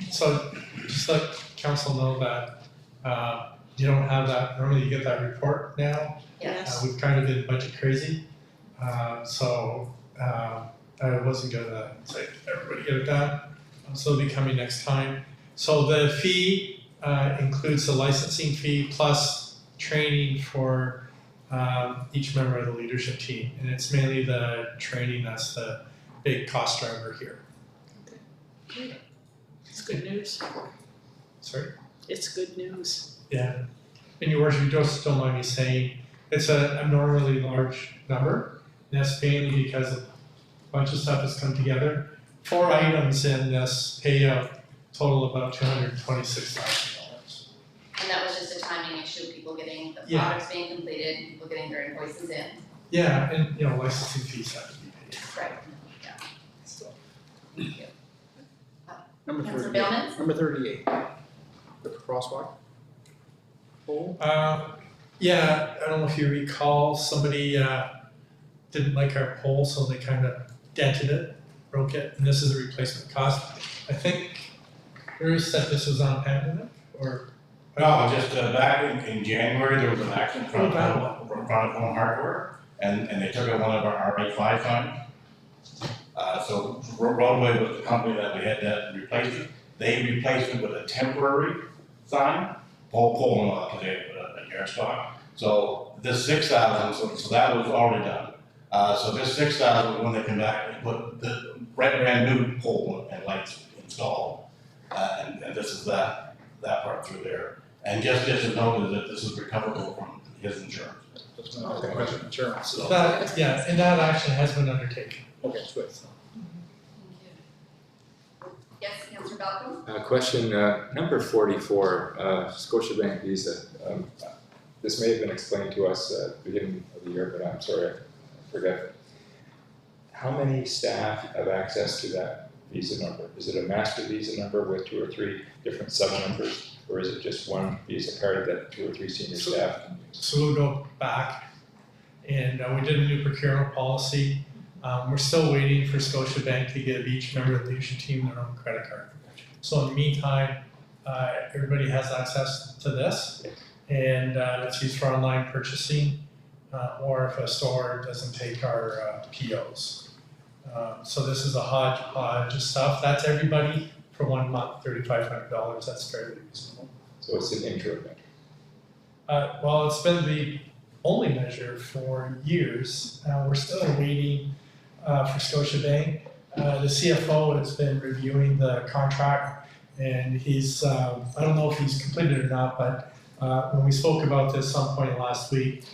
So just let council know that you don't have that, normally you get that report now. Yes. We've kind of been budget crazy, so I wasn't gonna say everybody get it done. So it'll be coming next time. So the fee includes the licensing fee plus training for each member of the leadership team, and it's mainly the training that's the big cost driver here. It's good news. Sorry? It's good news. Yeah. And Your Worship, you just don't mind me saying, it's an abnormally large number, and that's mainly because a bunch of stuff has come together. 4 items in this payout total about $226,000. And that was just a timing issue, people getting the Yeah. products being completed, people getting their invoices in. Yeah, and licensing fees have to be paid. Right. So, Number Councillor 38. Billman? Number 38. The crosswalk. Pole. yeah, I don't know if you recall, somebody didn't like our pole, so they kind of dented it, broke it, and this is a replacement cost. I think Bruce said this was on pandemic, or? No, just back in January, there was an accident in front of Home Hardware, and they took out one of our R85 signs. So Roadway was the company that we had to replace it. They replaced it with a temporary sign, pole and all today with a yard stock. So this 6,000, so that was already done. So this 6,000, when they come back, they put the brand new pole and lights installed. And this is that part through there. And just to note that this is recoverable from his insurance. That's not a question of insurance, so. That, yeah, and that action has been undertaken. Okay, it's good. Yes, Councillor Malcolm? Question number 44, Scotiabank Visa. This may have been explained to us at the beginning of the year, but I'm sorry, I forgot. How many staff have access to that Visa number? Is it a master Visa number with 2 or 3 different sub-numbers? Or is it just one Visa card that 2 or 3 senior staff can use? So we'll go back, and we did a new procurement policy. We're still waiting for Scotiabank to give each member of the leadership team their own credit card. So in the meantime, everybody has access to this, and it's used for online purchasing, or if a store doesn't take our POs. So this is a hodgepodge of stuff. That's everybody for 1 month, $3,500. That's fairly reasonable. So it's an interim measure. Well, it's been the only measure for years. We're still waiting for Scotiabank. The CFO has been reviewing the contract, and he's, I don't know if he's completed it or not, but when we spoke about this some point last week,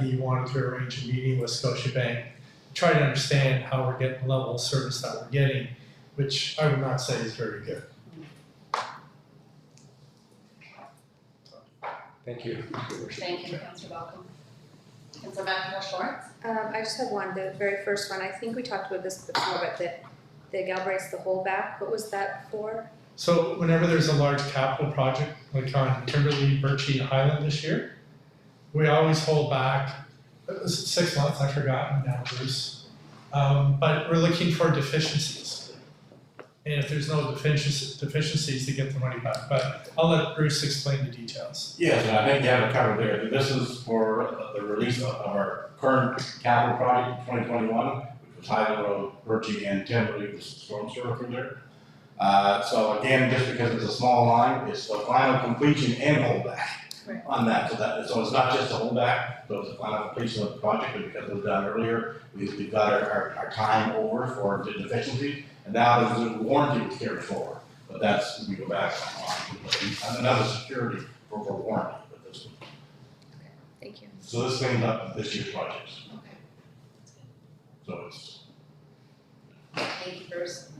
he wanted to arrange a meeting with Scotiabank, try to understand how we're getting the level of service that we're getting, which I would not say is very good. Thank you. Thank you, Councillor Malcolm. Councillor McIntosh Lawrence? I just have one, the very first one. I think we talked about this before, but the Galbraith's the holdback. What was that for? So whenever there's a large capital project, like on Kimberley, Birchie, and Highland this year, we always hold back. It was 6 months, I've forgotten now, Bruce. But we're looking for deficiencies. And if there's no deficiencies, to get the money back. But I'll let Bruce explain the details. Yes, and I think you have it covered there. This is for the release of our current capital project, 2021, which was Highland Road, Birchie, and Timberley, the storm sewer through there. So again, just because it's a small line, it's the final completion and holdback on that. So it's not just a holdback, so it's the final completion of the project, but because it was done earlier, we've got our time over for the deficiency, and now there's a warranty to carry forward. But that's, we go back on another security for warranty with this one. Okay, thank you. So this cleans up this year's projects. Okay. So it's. Thank you, Bruce.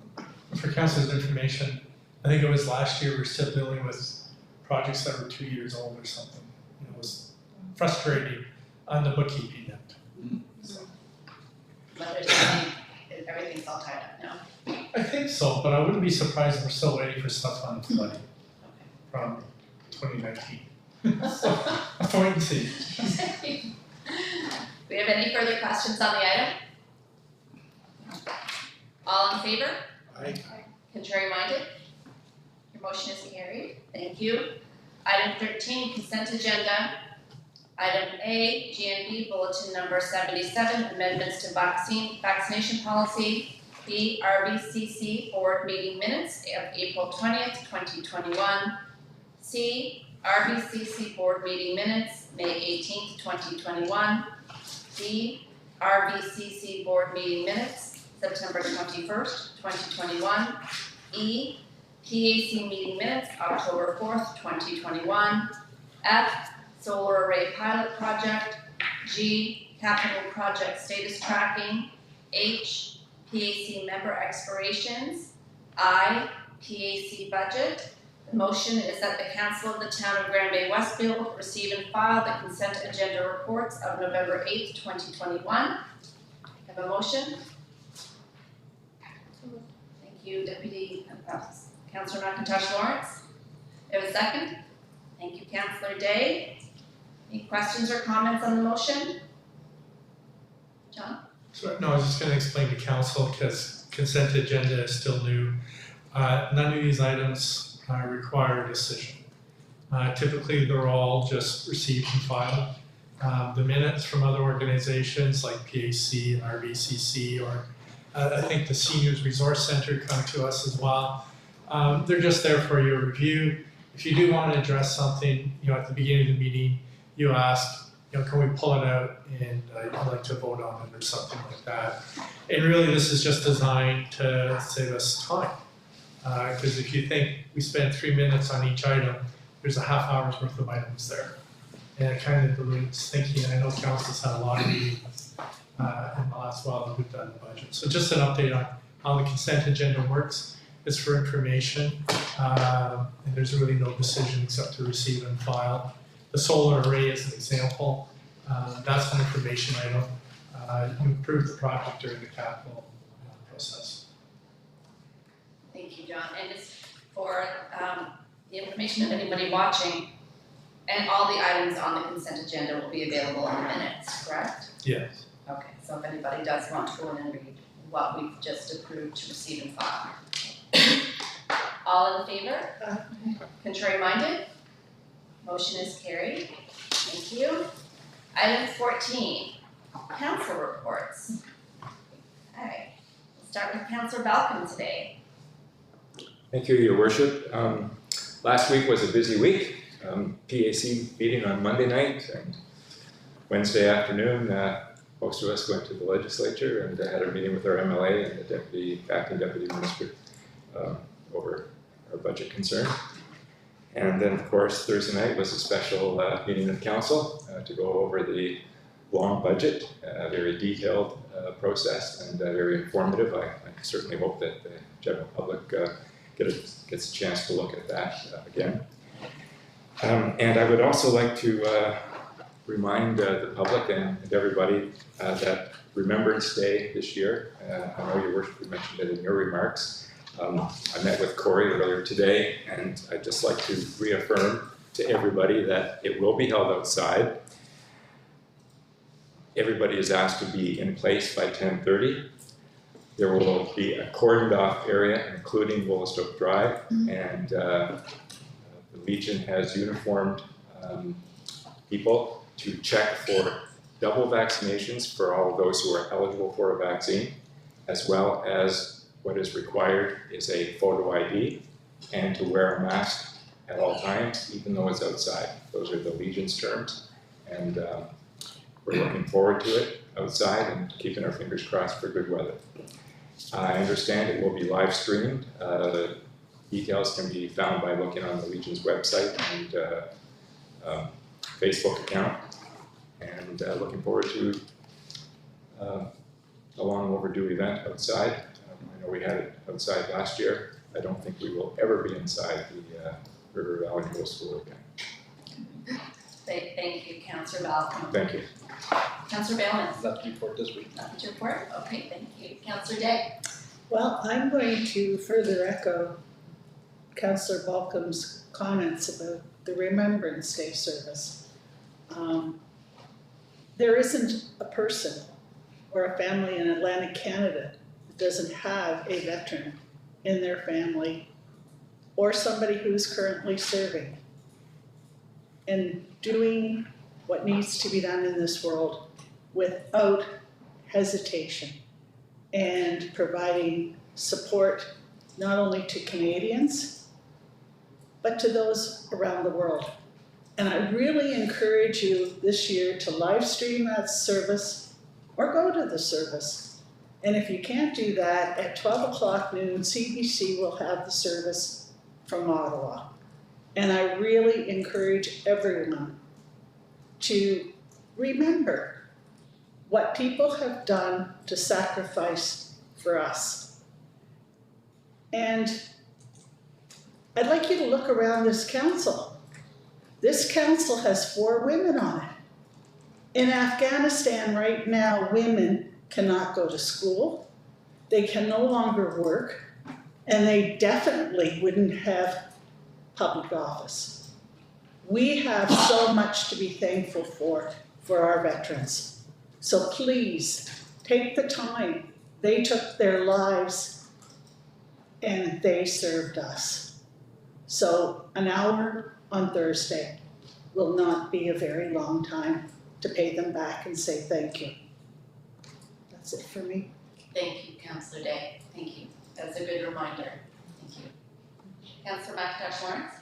For council's information, I think it was last year, we're still dealing with projects that were 2 years old or something. It was frustrating on the bookkeeping end. But there's nothing, everything's all tied up now. I think so, but I wouldn't be surprised if we're still waiting for stuff on flooding from 2019. So, I'll wait and see. Do we have any further questions on the item? All in favor? Aye. Contrary minded? Your motion is carried. Thank you. Item 13, consent agenda. Item A, GNB Bulletin Number 77, amendments to vaccination policy. B, RVCC Board Meeting Minutes of April 20th, 2021. C, RVCC Board Meeting Minutes, May 18th, 2021. D, RVCC Board Meeting Minutes, September 21st, 2021. E, PAC Meeting Minutes, October 4th, 2021. F, Solar Array Pilot Project. G, Capital Project Status Tracking. H, PAC Member Expirations. I, PAC Budget. The motion is that the Council of the Town of Grand Bay-Westfield receive and file the consent agenda reports of November 8th, 2021. Have a motion? Thank you, Deputy Councillor McIntosh Lawrence. Have a second? Thank you, Councillor Day. Any questions or comments on the motion? John? So, no, I was just gonna explain to council, because consent agenda is still new. None of these items require a decision. Typically, they're all just received and filed. The minutes from other organizations like PAC and RVCC, or I think the Seniors Resource Center come to us as well. They're just there for your review. If you do want to address something, at the beginning of the meeting, you ask can we pull it out and I'd like to vote on it or something like that. And really, this is just designed to save us time. Because if you think we spend 3 minutes on each item, there's a half hour's worth of items there. And it kind of dilutes thinking. I know council's had a lot of meetings in the last while that we've done the budget. So just an update on how the consent agenda works. It's for information, and there's really no decision except to receive and file. The solar array is an example. That's an information item. You approved the project during the capital process. Thank you, John. And just for the information of anybody watching, and all the items on the consent agenda will be available in the minutes, correct? Yes. Okay, so if anybody does want to go in and read what we've just approved to receive and file. All in favor? Contrary minded? Motion is carried. Thank you. Item 14, council reports. Okay, we'll start with Councillor Balcom today. Thank you, Your Worship. Last week was a busy week. PAC meeting on Monday night, and Wednesday afternoon, most of us went to the legislature and had a meeting with our MLA and the acting deputy minister over our budget concerns. And then, of course, Thursday night was a special meeting of council to go over the long budget, very detailed process and very informative. I certainly hope that the general public gets a chance to look at that again. And I would also like to remind the public and everybody that Remembrance Day this year, I know Your Worship, you mentioned it in your remarks. I met with Corey earlier today, and I'd just like to reaffirm to everybody that it will be held outside. Everybody is asked to be in place by 10:30. There will be a cordoned off area, including Woolstoke Drive, and the Legion has uniformed people to check for double vaccinations for all of those who are eligible for a vaccine, as well as what is required is a photo ID and to wear a mask at all times, even though it's outside. Those are the Legion's terms, and we're looking forward to it outside and keeping our fingers crossed for good weather. I understand it will be live streamed. The details can be found by looking on the Legion's website and Facebook account, and looking forward to a long overdue event outside. I know we had it outside last year. I don't think we will ever be inside the River Valley Middle School again. Thank you, Councillor Balcom. Thank you. Councillor Bailman. Nothing to report this week. Nothing to report? Okay, thank you. Councillor Day. Well, I'm going to further echo Councillor Balcom's comments about the Remembrance Day Service. There isn't a person or a family in Atlantic Canada that doesn't have a veteran in their family or somebody who's currently serving and doing what needs to be done in this world without hesitation and providing support not only to Canadians, but to those around the world. And I really encourage you this year to live stream that service or go to the service. And if you can't do that, at 12 o'clock noon, CBC will have the service from Ottawa. And I really encourage everyone to remember what people have done to sacrifice for us. And I'd like you to look around this council. This council has 4 women on it. In Afghanistan right now, women cannot go to school, they can no longer work, and they definitely wouldn't have public office. We have so much to be thankful for our veterans. So please, take the time. They took their lives and they served us. So an hour on Thursday will not be a very long time to pay them back and say thank you. That's it for me. Thank you, Councillor Day. Thank you. That's a good reminder. Thank you. Councillor McIntosh Lawrence.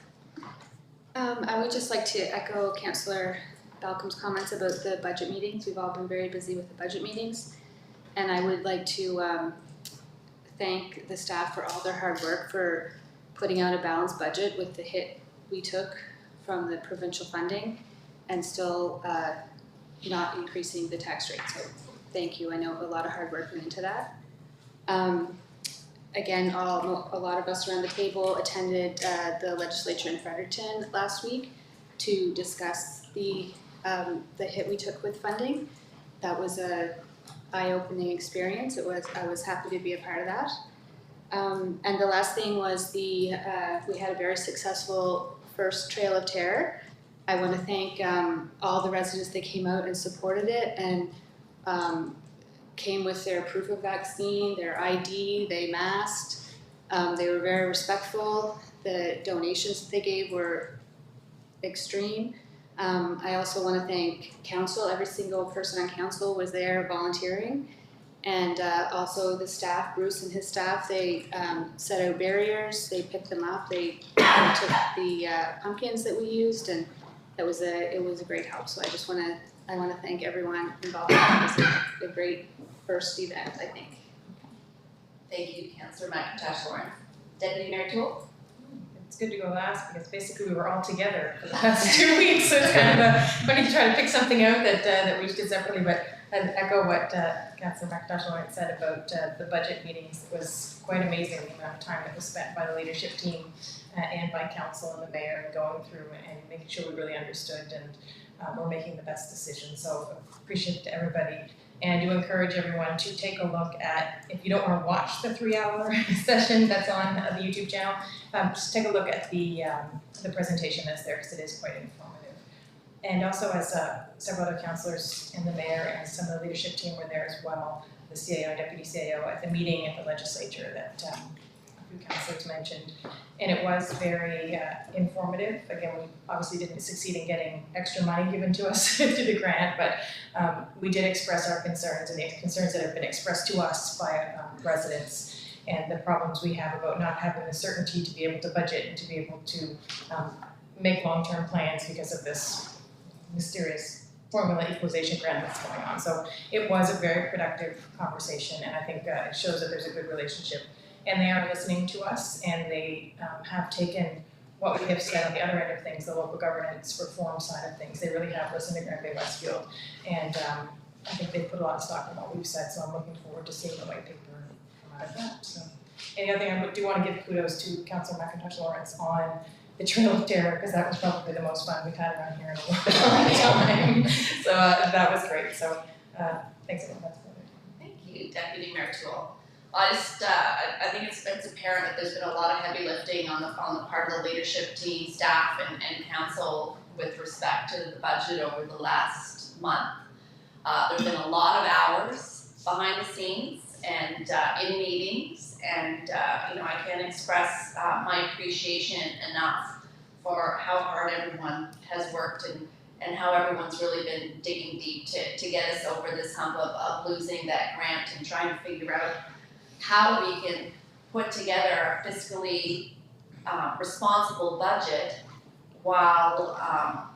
I would just like to echo Councillor Malcolm's comments about the budget meetings. We've all been very busy with the budget meetings. And I would like to thank the staff for all their hard work for putting out a balanced budget with the hit we took from the provincial funding and still not increasing the tax rate. So thank you. I know a lot of hard work went into that. Again, a lot of us around the table attended the legislature in Fredericton last week to discuss the hit we took with funding. That was a eye-opening experience. I was happy to be a part of that. And the last thing was we had a very successful first Trail of Terror. I want to thank all the residents that came out and supported it and came with their proof of vaccine, their ID, they masked. They were very respectful. The donations that they gave were extreme. I also want to thank council. Every single person on council was there volunteering. And also the staff, Bruce and his staff, they set out barriers, they picked them up, they took the pumpkins that we used, and it was a great help. So I want to thank everyone involved. It was a great first event, I think. Thank you, Councillor McIntosh Lawrence. Deputy Mayor Toole? It's good to go last because basically we were all together for the last 2 weeks, so it's kind of funny to try to pick something out that we did separately, but I'd echo what Councillor McIntosh Lawrence said about the budget meetings. It was quite amazing the amount of time that was spent by the leadership team and by council and the mayor and going through and making sure we really understood and we're making the best decisions. So appreciate to everybody. And I do encourage everyone to take a look at, if you don't want to watch the 3-hour session that's on the YouTube channel, just take a look at the presentation that's there because it is quite informative. And also as several other councillors and the mayor and some of the leadership team were there as well, the CAO, Deputy CAO at the meeting at the legislature that a few councillors mentioned. And it was very informative. Again, we obviously didn't succeed in getting extra money given to us through the grant, but we did express our concerns and the concerns that have been expressed to us by residents and the problems we have about not having the certainty to be able to budget and to be able to make long-term plans because of this mysterious formula equalization grant that's going on. So it was a very productive conversation, and I think it shows that there's a good relationship. And they are listening to us, and they have taken what we have said on the other end of things, the local governance reform side of things. They really have listened to Bay-Westfield, and I think they've put a lot of stock in what we've said, so I'm looking forward to seeing the white paper come out of that. So, and the other thing I do want to give kudos to Councillor McIntosh Lawrence on the Trail of Terror, because that was probably the most fun we've had around here in a long time. So that was great. So thanks everyone. That's good. Thank you, Deputy Mayor Toole. I think it's apparent that there's been a lot of heavy lifting on the part of the leadership team, staff, and council with respect to the budget over the last month. There's been a lot of hours behind the scenes and in meetings, and I can't express my appreciation enough for how hard everyone has worked and how everyone's really been digging deep to get us over this hump of losing that grant and trying to figure out how we can put together a fiscally responsible budget while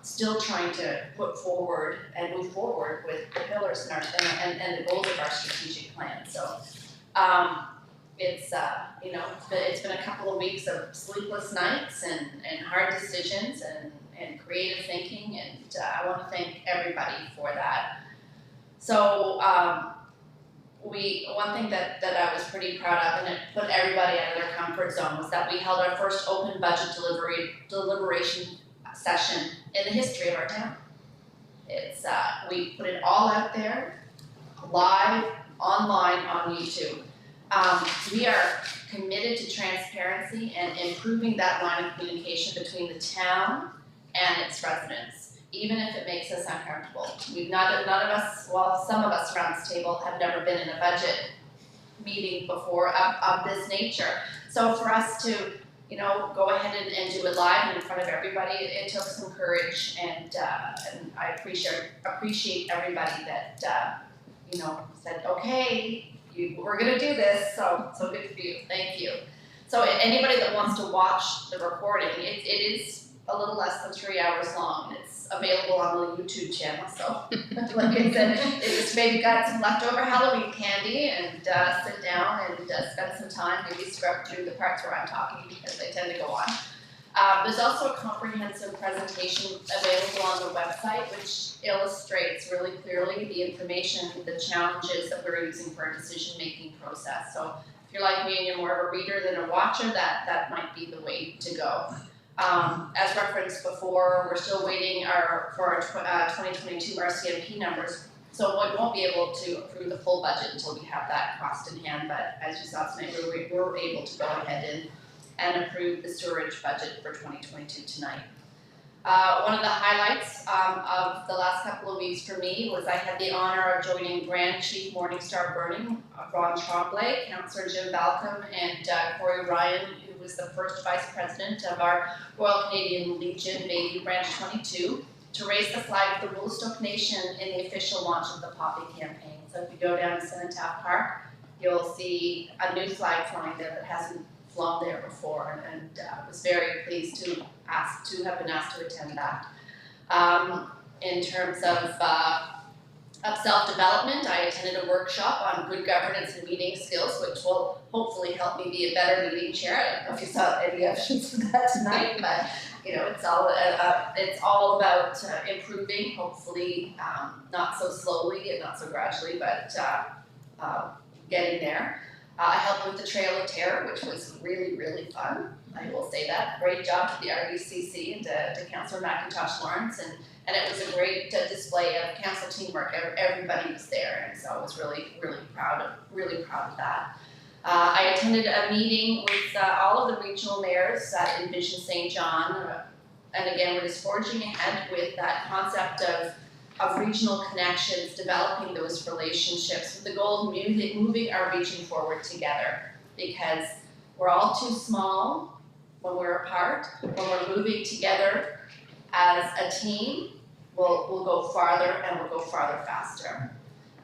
still trying to put forward and move forward with the pillars and the goals of our strategic plan. So it's been a couple of weeks of sleepless nights and hard decisions and creative thinking, and I want to thank everybody for that. So one thing that I was pretty proud of, and it put everybody out of their comfort zone, was that we held our first open budget deliberation session in the history of our town. It's we put it all out there, live, online, on YouTube. We are committed to transparency and improving that line of communication between the town and its residents, even if it makes us uncomfortable. None of us, well, some of us around this table have never been in a budget meeting before of this nature. So for us to, go ahead and do it live and in front of everybody, it took some courage, and I appreciate everybody that said, okay, we're gonna do this. So good for you. Thank you. So anybody that wants to watch the recording, it is a little less than 3 hours long. It's available on the YouTube channel, so like I said, it's maybe got some leftover Halloween candy and sit down and spend some time, maybe scrub through the parts where I'm talking because they tend to go on. There's also a comprehensive presentation available on the website which illustrates really clearly the information, the challenges that we're using for our decision-making process. So if you're like me and you're more of a reader than a watcher, that might be the way to go. As referenced before, we're still waiting for our 2022 RCMP numbers, so we won't be able to approve the full budget until we have that cost in hand, but as you saw tonight, we were able to go ahead and approve the sewerage budget for 2022 tonight. One of the highlights of the last couple of weeks for me was I had the honor of joining Grand Chief Morningstar Burning, Ron Tremblay, Councillor Jim Balcom, and Corey Ryan, who was the first Vice President of our Royal Canadian Legion Bayview Branch 22, to raise the flag of the Woolastook Nation in the official launch of the Poppy campaign. So if you go down to Sanitary Park, you'll see a new flag flying there that hasn't flown there before, and was very pleased to have been asked to attend that. In terms of self-development, I attended a workshop on good governance and meeting skills, which will hopefully help me be a better meeting chair. I don't know if you saw any evidence of that tonight, but you know, it's all about improving, hopefully not so slowly and not so gradually, but getting there. I helped with the Trail of Terror, which was really, really fun. I will say that. Great job to the RDCC and to Councillor McIntosh Lawrence, and it was a great display of council teamwork. Everybody was there, and so I was really, really proud of that. I attended a meeting with all of the regional mayors at Envision St. John, and again, we're just forging ahead with that concept of regional connections, developing those relationships with the goal of moving our region forward together, because we're all too small when we're apart. When we're moving together as a team, we'll go farther, and we'll go farther faster.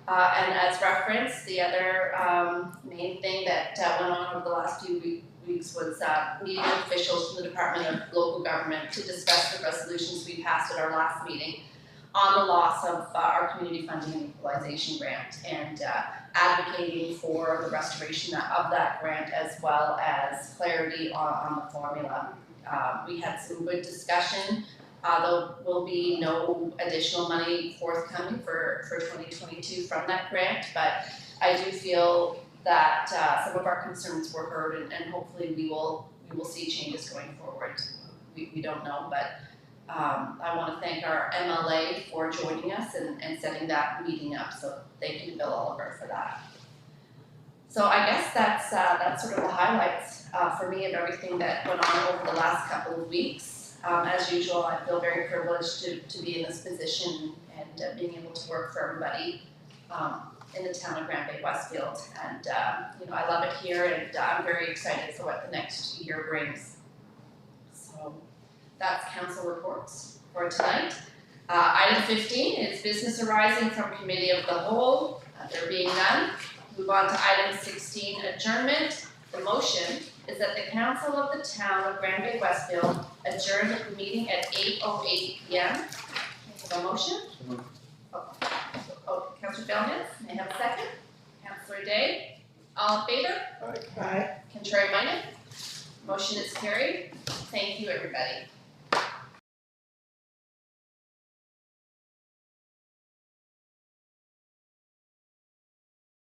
And as referenced, the other main thing that went on over the last few weeks was meeting with officials from the Department of Local Government to discuss the resolutions we passed at our last meeting on the loss of our community funding and equalization grant, and advocating for the restoration of that grant as well as clarity on the formula. We had some good discussion. There will be no additional money forthcoming for 2022 from that grant, but I do feel that some of our concerns were heard, and hopefully we will see changes going forward. We don't know, but I want to thank our MLA for joining us and setting that meeting up, so thank you to Bill Oliver for that. So I guess that's sort of the highlights for me of everything that went on over the last couple of weeks. As usual, I feel very privileged to be in this position and being able to work for everybody in the town of Bay-Westfield. And you know, I love it here, and I'm very excited for what the next year brings. So that's council reports for tonight. Item 15 is business arising from committee of the whole. There being none, move on to item 16, adjournment. The motion is that the council of the town of Bay-Westfield adjourn the meeting at 8:08 p.m. A motion? Oh, Councillor Bellness, may I have a second? Councillor Day, all in favor? Aye. Contrary minded? Motion is carried. Thank you, everybody.